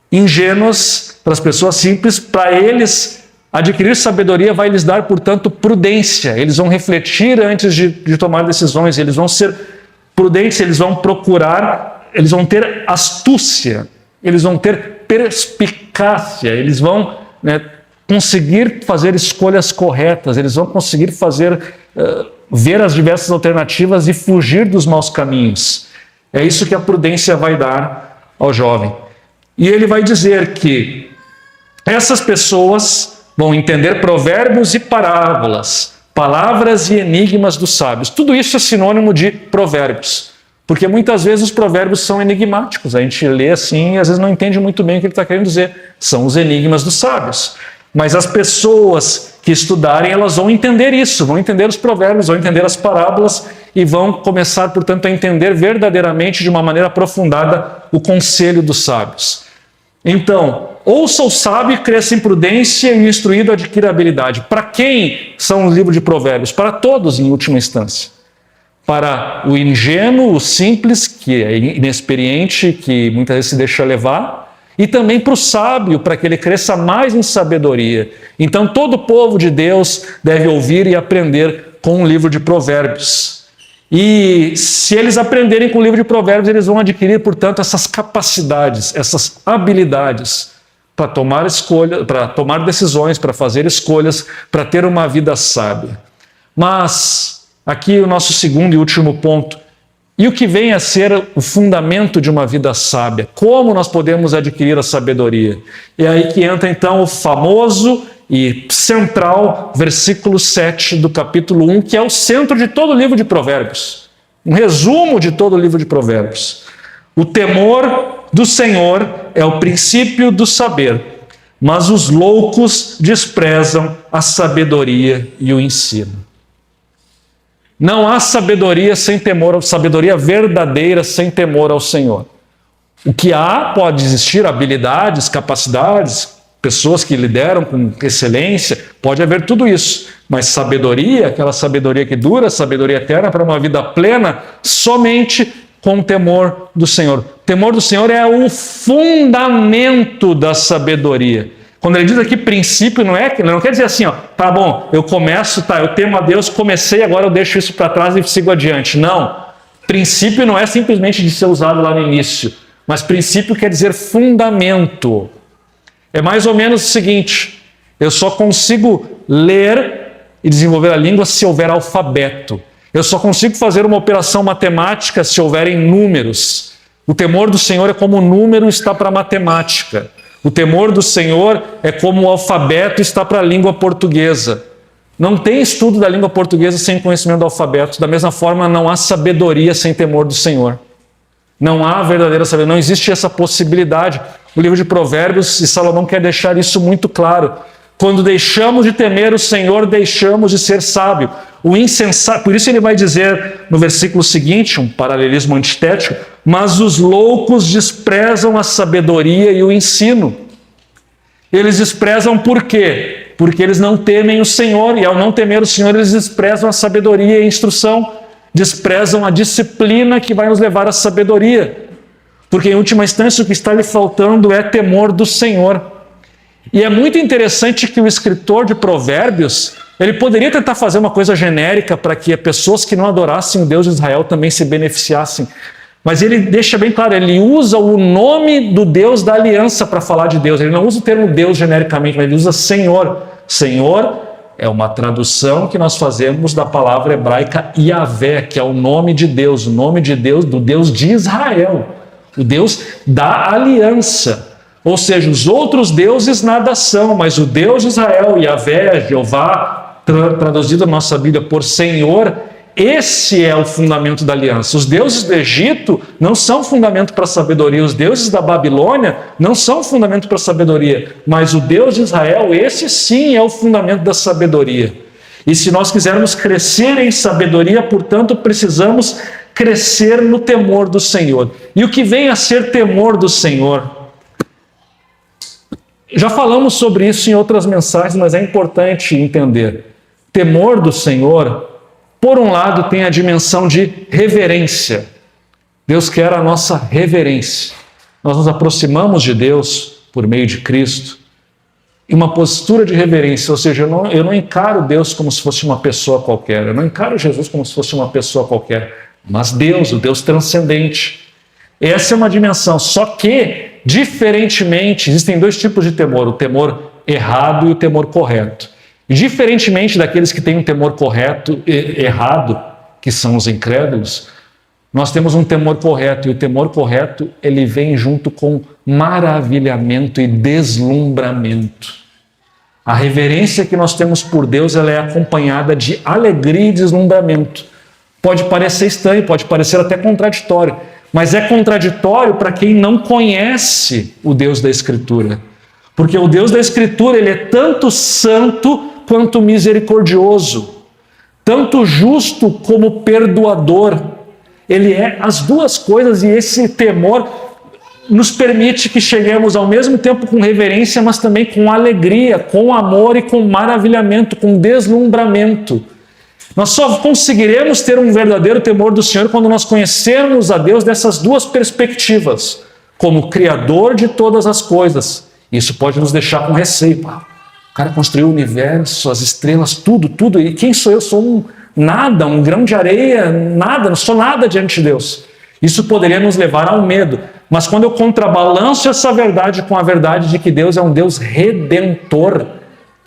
Speaker 1: ingênuas, para as pessoas simples, para eles adquirir sabedoria vai lhes dar, portanto, prudência. Eles vão refletir antes de tomar decisões, eles vão ser prudentes, eles vão procurar, eles vão ter astúcia. Eles vão ter perspicácia, eles vão conseguir fazer escolhas corretas, eles vão conseguir ver as diversas alternativas e fugir dos maus caminhos. É isso que a prudência vai dar ao jovem. E ele vai dizer que essas pessoas vão entender provérbios e parábolas, palavras e enigmas dos sábios. Tudo isso é sinônimo de provérbios, porque muitas vezes os provérbios são enigmáticos. A gente lê assim e às vezes não entende muito bem o que ele está querendo dizer. São os enigmas dos sábios. Mas as pessoas que estudarem, elas vão entender isso, vão entender os provérbios, vão entender as parábolas e vão começar, portanto, a entender verdadeiramente, de uma maneira aprofundada, o conselho dos sábios. Então, ouça o sábio e cresça em prudência, e o instruído adquira habilidade. Para quem são os livros de provérbios? Para todos, em última instância. Para o ingênuo, o simples, que é inexperiente, que muitas vezes se deixa levar, e também para o sábio, para que ele cresça mais em sabedoria. Então, todo o povo de Deus deve ouvir e aprender com o livro de provérbios. E se eles aprenderem com o livro de provérbios, eles vão adquirir, portanto, essas capacidades, essas habilidades para tomar escolhas, para tomar decisões, para fazer escolhas, para ter uma vida sábia. Mas aqui o nosso segundo e último ponto. E o que vem a ser o fundamento de uma vida sábia? Como nós podemos adquirir a sabedoria? É aí que entra então o famoso e central versículo 7 do capítulo 1, que é o centro de todo o livro de Provérbios. Um resumo de todo o livro de Provérbios. O temor do Senhor é o princípio do saber, mas os loucos desprezam a sabedoria e o ensino. Não há sabedoria sem temor, sabedoria verdadeira sem temor ao Senhor. O que há, pode existir habilidades, capacidades, pessoas que lideram com excelência, pode haver tudo isso. Mas sabedoria, aquela sabedoria que dura, sabedoria eterna para uma vida plena, somente com o temor do Senhor. O temor do Senhor é o fundamento da sabedoria. Quando ele diz aqui princípio, não quer dizer assim, ó, tá bom, eu começo, tá, eu temo a Deus, comecei, agora eu deixo isso para trás e sigo adiante. Não. Princípio não é simplesmente de ser usado lá no início, mas princípio quer dizer fundamento. É mais ou menos o seguinte: eu só consigo ler e desenvolver a língua se houver alfabeto. Eu só consigo fazer uma operação matemática se houverem números. O temor do Senhor é como o número está para a matemática. O temor do Senhor é como o alfabeto está para a língua portuguesa. Não tem estudo da língua portuguesa sem conhecimento do alfabeto. Da mesma forma, não há sabedoria sem temor do Senhor. Não há verdadeira sabedoria, não existe essa possibilidade. O livro de Provérbios, e Salomão quer deixar isso muito claro. Quando deixamos de temer o Senhor, deixamos de ser sábio. O insensato, por isso ele vai dizer no versículo seguinte, um paralelismo antitético, mas os loucos desprezam a sabedoria e o ensino. Eles desprezam por quê? Porque eles não temem o Senhor, e ao não temer o Senhor, eles desprezam a sabedoria e a instrução, desprezam a disciplina que vai nos levar à sabedoria. Porque em última instância o que está lhe faltando é temor do Senhor. E é muito interessante que o escritor de Provérbios, ele poderia tentar fazer uma coisa genérica para que pessoas que não adorassem o Deus de Israel também se beneficiassem. Mas ele deixa bem claro, ele usa o nome do Deus da aliança para falar de Deus. Ele não usa o termo Deus genericamente, mas ele usa Senhor. Senhor é uma tradução que nós fazemos da palavra hebraica Yahvé, que é o nome de Deus, o nome de Deus, do Deus de Israel, o Deus da aliança. Ou seja, os outros deuses nada são, mas o Deus de Israel, Yahvé, Jeová, traduzido na nossa Bíblia por Senhor, esse é o fundamento da aliança. Os deuses do Egito não são fundamento para a sabedoria, os deuses da Babilônia não são fundamento para a sabedoria, mas o Deus de Israel, esse sim é o fundamento da sabedoria. E se nós quisermos crescer em sabedoria, portanto, precisamos crescer no temor do Senhor. E o que vem a ser temor do Senhor? Já falamos sobre isso em outras mensagens, mas é importante entender. Temor do Senhor, por um lado, tem a dimensão de reverência. Deus quer a nossa reverência. Nós nos aproximamos de Deus por meio de Cristo em uma postura de reverência, ou seja, eu não encaro Deus como se fosse uma pessoa qualquer, eu não encaro Jesus como se fosse uma pessoa qualquer, mas Deus, o Deus transcendente. Essa é uma dimensão, só que, diferentemente, existem dois tipos de temor, o temor errado e o temor correto. E diferentemente daqueles que têm um temor correto e errado, que são os incrédulos, nós temos um temor correto, e o temor correto, ele vem junto com maravilhamento e deslumbramento. A reverência que nós temos por Deus, ela é acompanhada de alegria e deslumbramento. Pode parecer estranho, pode parecer até contraditório, mas é contraditório para quem não conhece o Deus da Escritura. Porque o Deus da Escritura, ele é tanto santo quanto misericordioso, tanto justo como perdoador. Ele é as duas coisas, e esse temor nos permite que cheguemos ao mesmo tempo com reverência, mas também com alegria, com amor e com maravilhamento, com deslumbramento. Nós só conseguiremos ter um verdadeiro temor do Senhor quando nós conhecermos a Deus dessas duas perspectivas, como Criador de todas as coisas. Isso pode nos deixar com receio. O cara construiu o universo, as estrelas, tudo. E quem sou eu? Sou nada, um grão de areia, nada, não sou nada diante de Deus. Isso poderia nos levar ao medo. Mas quando eu contrabalanço essa verdade com a verdade de que Deus é um Deus redentor,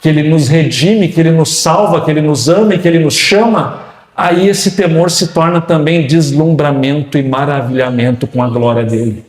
Speaker 1: que Ele nos redime, que Ele nos salva, que Ele nos ama e que Ele nos chama, aí esse temor se torna também deslumbramento e maravilhamento com a glória dEle.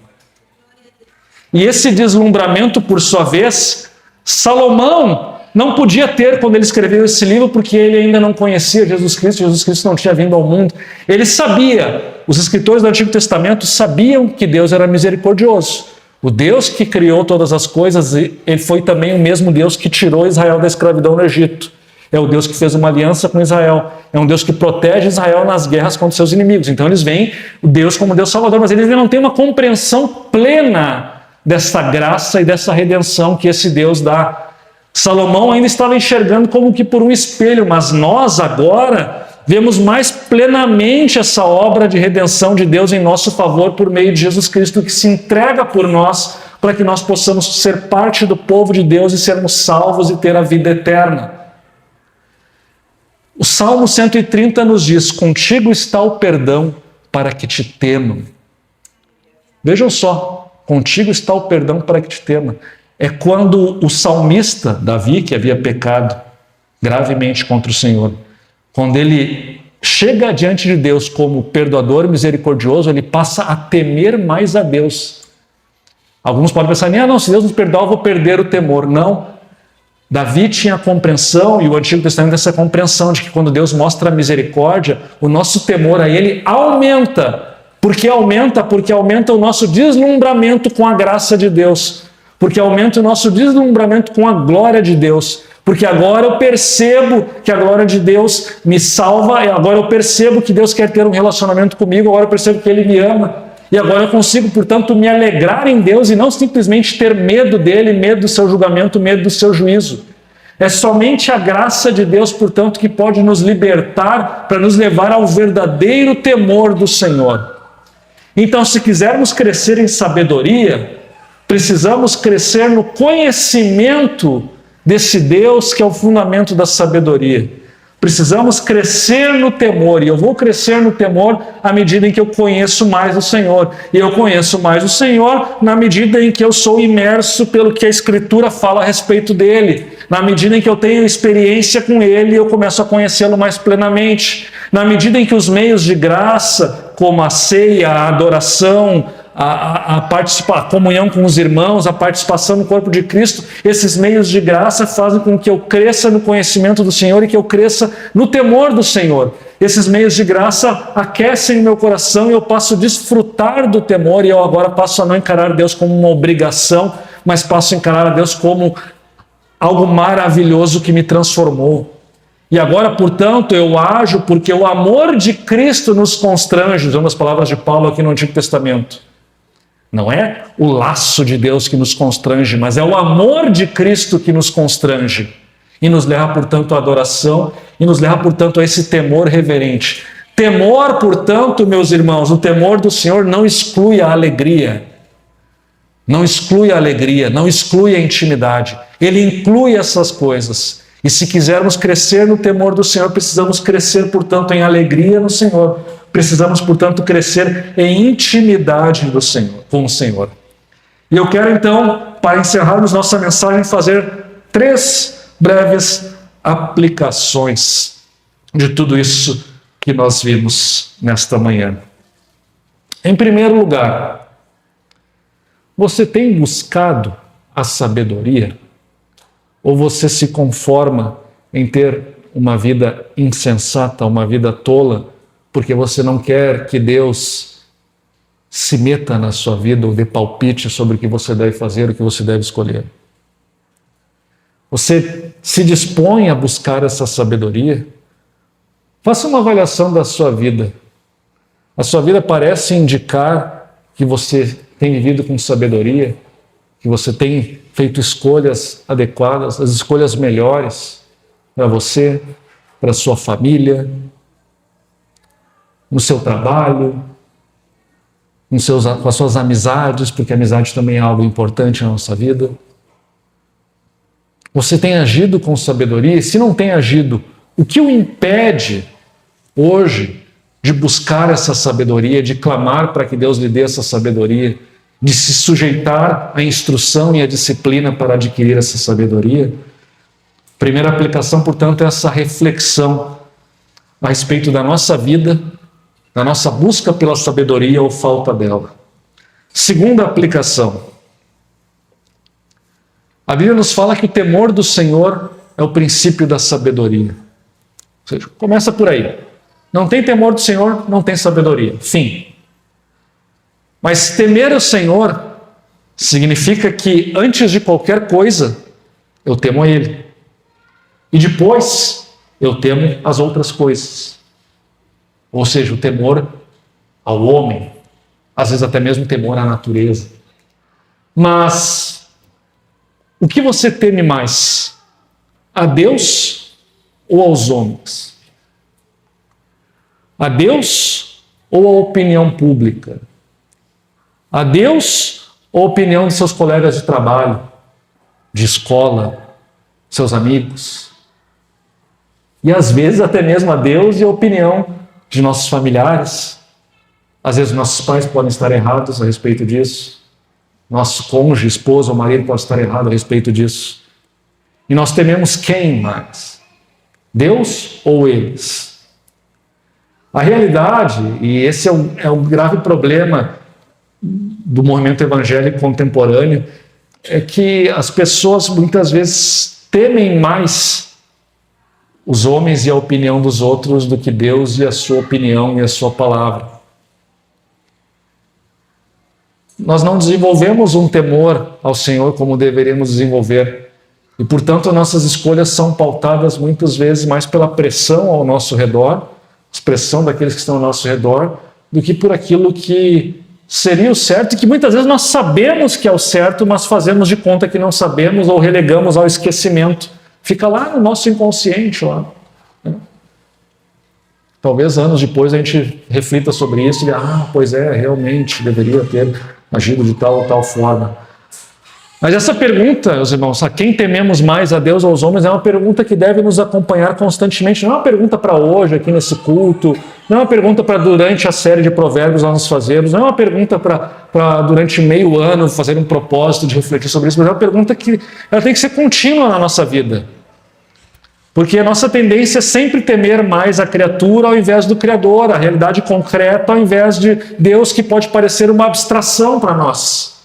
Speaker 1: E esse deslumbramento, por sua vez, Salomão não podia ter quando ele escreveu esse livro, porque ele ainda não conhecia Jesus Cristo não tinha vindo ao mundo. Ele sabia, os escritores do Antigo Testamento sabiam que Deus era misericordioso. O Deus que criou todas as coisas, ele foi também o mesmo Deus que tirou Israel da escravidão no Egito. É o Deus que fez uma aliança com Israel. É um Deus que protege Israel nas guerras contra seus inimigos. Então eles veem o Deus como Deus Salvador, mas eles ainda não têm uma compreensão plena dessa graça e dessa redenção que esse Deus dá. Salomão ainda estava enxergando como que por um espelho, mas nós agora vemos mais plenamente essa obra de redenção de Deus em nosso favor por meio de Jesus Cristo, que se entrega por nós para que nós possamos ser parte do povo de Deus e sermos salvos e ter a vida eterna. O Salmo 130 nos diz: contigo está o perdão para que te temam. Vejam só, contigo está o perdão para que te temam. É quando o salmista, Davi, que havia pecado gravemente contra o Senhor, quando ele chega diante de Deus como perdoador misericordioso, ele passa a temer mais a Deus. Alguns podem pensar, não, se Deus nos perdoar, eu vou perder o temor. Não. Davi tinha a compreensão, e o Antigo Testamento tem essa compreensão, de que quando Deus mostra a misericórdia, o nosso temor a Ele aumenta. Porque aumenta o nosso deslumbramento com a graça de Deus. Porque aumenta o nosso deslumbramento com a glória de Deus. Porque agora eu percebo que a glória de Deus me salva, e agora eu percebo que Deus quer ter um relacionamento comigo, agora eu percebo que Ele me ama. E agora eu consigo, portanto, me alegrar em Deus e não simplesmente ter medo dEle, medo do seu julgamento, medo do seu juízo. É somente a graça de Deus, portanto, que pode nos libertar para nos levar ao verdadeiro temor do Senhor. Então, se quisermos crescer em sabedoria, precisamos crescer no conhecimento desse Deus que é o fundamento da sabedoria. Precisamos crescer no temor, e eu vou crescer no temor à medida em que eu conheço mais o Senhor. E eu conheço mais o Senhor na medida em que eu sou imerso pelo que a Escritura fala a respeito dele. Na medida em que eu tenho experiência com ele, eu começo a conhecê-lo mais plenamente. Na medida em que os meios de graça, como a ceia, a adoração, a comunhão com os irmãos, a participação no corpo de Cristo, esses meios de graça fazem com que eu cresça no conhecimento do Senhor e que eu cresça no temor do Senhor. Esses meios de graça aquecem o meu coração e eu passo a desfrutar do temor, e eu agora passo a não encarar Deus como uma obrigação, mas passo a encarar a Deus como algo maravilhoso que me transformou. E agora, portanto, eu ajo porque o amor de Cristo nos constrange, usando as palavras de Paulo aqui no Antigo Testamento. Não é o laço de Deus que nos constrange, mas é o amor de Cristo que nos constrange. E nos leva, portanto, à adoração, e nos leva, portanto, a esse temor reverente. Temor, portanto, meus irmãos, o temor do Senhor não exclui a alegria. Não exclui a alegria, não exclui a intimidade. Ele inclui essas coisas. E se quisermos crescer no temor do Senhor, precisamos crescer, portanto, em alegria no Senhor. Precisamos, portanto, crescer em intimidade do Senhor, com o Senhor. E eu quero, então, para encerrarmos nossa mensagem, fazer 3 breves aplicações de tudo isso que nós vimos nesta manhã. Em primeiro lugar, você tem buscado a sabedoria? Ou você se conforma em ter uma vida insensata, uma vida tola, porque você não quer que Deus se meta na sua vida ou dê palpite sobre o que você deve fazer, o que você deve escolher? Você se dispõe a buscar essa sabedoria? Faça uma avaliação da sua vida. A sua vida parece indicar que você tem vivido com sabedoria, que você tem feito escolhas adequadas, as escolhas melhores para você, para a sua família, no seu trabalho, com as suas amizades, porque a amizade também é algo importante na nossa vida. Você tem agido com sabedoria? E se não tem agido, o que o impede hoje de buscar essa sabedoria, de clamar para que Deus lhe dê essa sabedoria, de se sujeitar à instrução e à disciplina para adquirir essa sabedoria? Primeira aplicação, portanto, é essa reflexão a respeito da nossa vida, da nossa busca pela sabedoria ou falta dela. Segunda aplicação, a Bíblia nos fala que o temor do Senhor é o princípio da sabedoria. Ou seja, começa por aí. Não tem temor do Senhor, não tem sabedoria. Fim. Mas temer o Senhor significa que antes de qualquer coisa, eu temo a Ele. E depois, eu temo as outras coisas. Ou seja, o temor ao homem, às vezes até mesmo o temor à natureza. Mas o que você teme mais? A Deus ou aos homens? A Deus ou a opinião pública? A Deus ou a opinião de seus colegas de trabalho, de escola, seus amigos? E às vezes até mesmo a Deus e a opinião de nossos familiares. Às vezes nossos pais podem estar errados a respeito disso. Nosso cônjuge, esposa ou marido pode estar errado a respeito disso. E nós tememos quem mais? Deus ou eles? A realidade, e esse é o grave problema do movimento evangélico contemporâneo, é que as pessoas muitas vezes temem mais os homens e a opinião dos outros do que Deus e a sua opinião e a sua palavra. Nós não desenvolvemos um temor ao Senhor como deveríamos desenvolver. E, portanto, nossas escolhas são pautadas muitas vezes mais pela pressão ao nosso redor, pressão daqueles que estão ao nosso redor, do que por aquilo que seria o certo e que muitas vezes nós sabemos que é o certo, mas fazemos de conta que não sabemos ou relegamos ao esquecimento. Fica lá no nosso inconsciente, lá. Talvez anos depois a gente reflita sobre isso e pois é, realmente deveria ter agido de tal ou tal forma. Mas essa pergunta, meus irmãos, a quem tememos mais, a Deus ou aos homens, é uma pergunta que deve nos acompanhar constantemente. Não é uma pergunta para hoje, aqui nesse culto, não é uma pergunta para durante a série de provérbios nós nos fazermos, não é uma pergunta para durante meio ano fazer um propósito de refletir sobre isso, mas é uma pergunta que ela tem que ser contínua na nossa vida. Porque a nossa tendência é sempre temer mais a criatura ao invés do Criador, a realidade concreta ao invés de Deus, que pode parecer uma abstração para nós.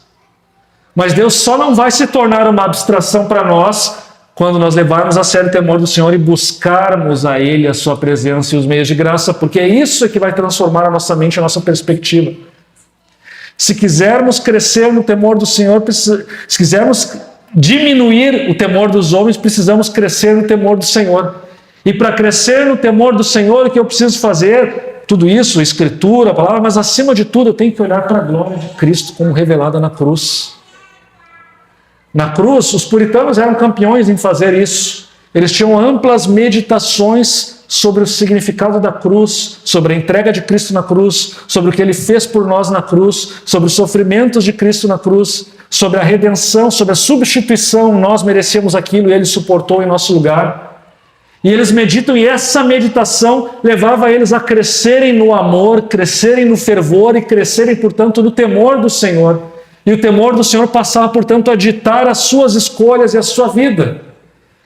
Speaker 1: Mas Deus só não vai se tornar uma abstração para nós quando nós levarmos a sério o temor do Senhor e buscarmos a Ele, a Sua presença e os meios de graça, porque é isso que vai transformar a nossa mente, a nossa perspectiva. Se quisermos crescer no temor do Senhor, se quisermos diminuir o temor dos homens, precisamos crescer no temor do Senhor. E para crescer no temor do Senhor, o que eu preciso fazer? Tudo isso, Escritura, a palavra, mas acima de tudo eu tenho que olhar para a glória de Cristo como revelada na cruz. Na cruz, os puritanos eram campeões em fazer isso. Eles tinham amplas meditações sobre o significado da cruz, sobre a entrega de Cristo na cruz, sobre o que Ele fez por nós na cruz, sobre os sofrimentos de Cristo na cruz, sobre a redenção, sobre a substituição. Nós merecíamos aquilo e Ele suportou em nosso lugar. E eles meditam, e essa meditação levava eles a crescerem no amor, crescerem no fervor e crescerem, portanto, no temor do Senhor. E o temor do Senhor passava, portanto, a ditar as suas escolhas e a sua vida.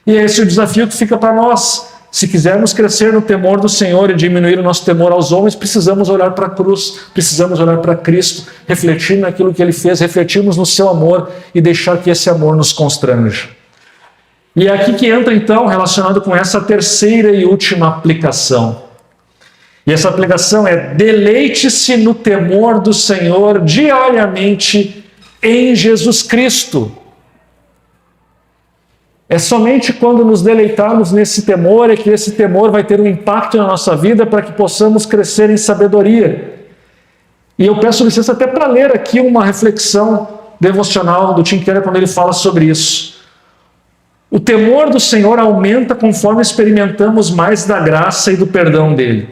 Speaker 1: E é esse o desafio que fica para nós. Se quisermos crescer no temor do Senhor e diminuir o nosso temor aos homens, precisamos olhar para a cruz, precisamos olhar para Cristo, refletir naquilo que Ele fez, refletirmos no seu amor e deixar que esse amor nos constranja. E é aqui que entra, então, relacionado com essa terceira e última aplicação. E essa aplicação é: deleite-se no temor do Senhor diariamente em Jesus Cristo. É somente quando nos deleitarmos nesse temor é que esse temor vai ter um impacto na nossa vida para que possamos crescer em sabedoria. E eu peço licença até para ler aqui uma reflexão devocional do Tim Keller quando ele fala sobre isso. O temor do Senhor aumenta conforme experimentamos mais da graça e do perdão dele.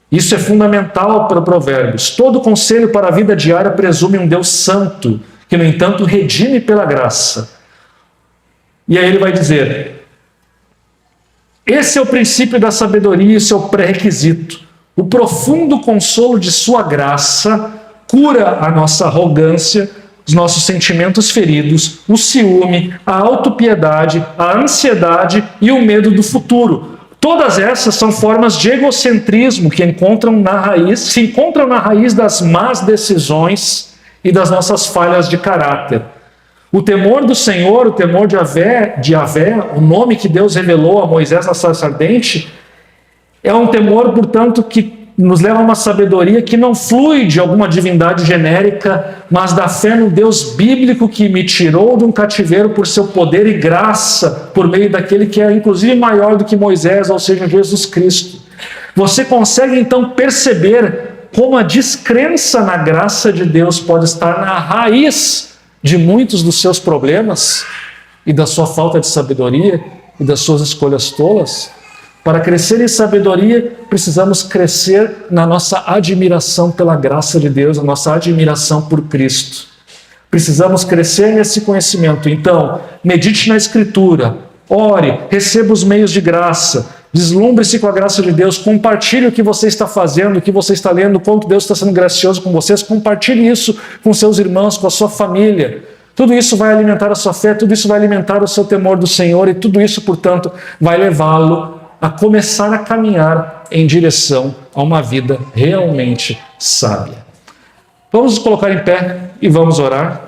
Speaker 1: Isso é fundamental para Provérbios. Todo conselho para a vida diária presume um Deus santo, que, no entanto, redime pela graça. E aí ele vai dizer: esse é o princípio da sabedoria, esse é o pré-requisito. O profundo consolo de sua graça cura a nossa arrogância, os nossos sentimentos feridos, o ciúme, a autopiedade, a ansiedade e o medo do futuro. Todas essas são formas de egocentrismo que se encontram na raiz das más decisões e das nossas falhas de caráter. O temor do Senhor, o temor de Yahvé, o nome que Deus revelou a Moisés na sarça ardente, é um temor, portanto, que nos leva a uma sabedoria que não flui de alguma divindade genérica, mas da fé no Deus bíblico que me tirou de um cativeiro por seu poder e graça, por meio daquele que é inclusive maior do que Moisés, ou seja, Jesus Cristo. Você consegue então perceber como a descrença na graça de Deus pode estar na raiz de muitos dos seus problemas e da sua falta de sabedoria e das suas escolhas tolas? Para crescer em sabedoria, precisamos crescer na nossa admiração pela graça de Deus, a nossa admiração por Cristo. Precisamos crescer nesse conhecimento. Então, medite na Escritura, ore, receba os meios de graça, deslumbre-se com a graça de Deus, compartilhe o que você está fazendo, o que você está lendo, o quanto Deus está sendo gracioso com vocês, compartilhe isso com seus irmãos, com a sua família. Tudo isso vai alimentar a sua fé, tudo isso vai alimentar o seu temor do Senhor e tudo isso, portanto, vai levá-lo a começar a caminhar em direção a uma vida realmente sábia. Vamos nos colocar em pé e vamos orar.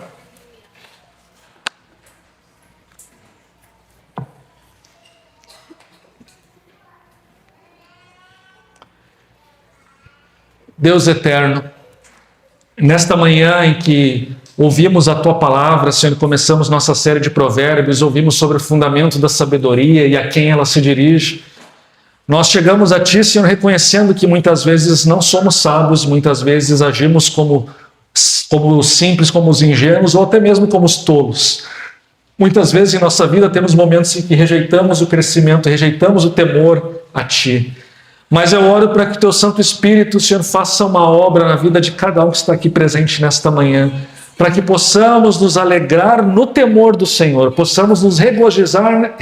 Speaker 1: Deus eterno, nesta manhã em que ouvimos a Tua palavra, Senhor, começamos nossa série de provérbios, ouvimos sobre o fundamento da sabedoria e a quem ela se dirige. Nós chegamos a Ti, Senhor, reconhecendo que muitas vezes não somos sábios, muitas vezes agimos como os simples, como os ingênuos ou até mesmo como os tolos. Muitas vezes em nossa vida temos momentos em que rejeitamos o crescimento, rejeitamos o temor a Ti. Mas eu oro para que o Teu Santo Espírito, Senhor, faça uma obra na vida de cada um que está aqui presente nesta manhã, para que possamos nos alegrar no temor do Senhor, possamos nos regozijar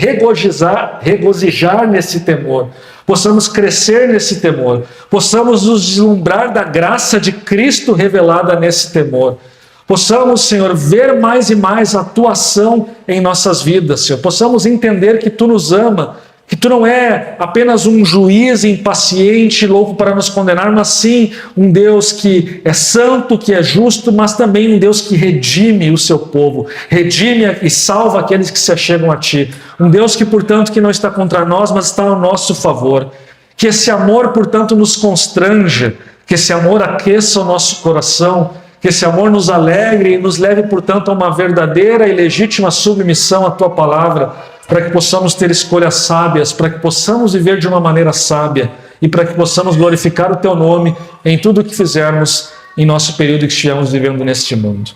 Speaker 1: nesse temor, possamos crescer nesse temor, possamos nos deslumbrar da graça de Cristo revelada nesse temor, possamos, Senhor, ver mais e mais a Tua ação em nossas vidas, Senhor, possamos entender que Tu nos ama, que Tu não é apenas um juiz impaciente, louco para nos condenar, mas sim um Deus que é santo, que é justo, mas também um Deus que redime o seu povo, redime e salva aqueles que se achegam a Ti. Um Deus que, portanto, que não está contra nós, mas está ao nosso favor. Que esse amor, portanto, nos constranja, que esse amor aqueça o nosso coração, que esse amor nos alegre e nos leve, portanto, a uma verdadeira e legítima submissão à Tua palavra, para que possamos ter escolhas sábias, para que possamos viver de uma maneira sábia e para que possamos glorificar o Teu nome em tudo o que fizermos em nosso período que estivermos vivendo neste mundo.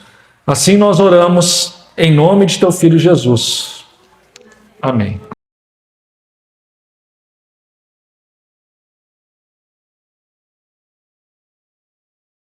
Speaker 1: Assim nós oramos em nome de Teu Filho Jesus. Amém.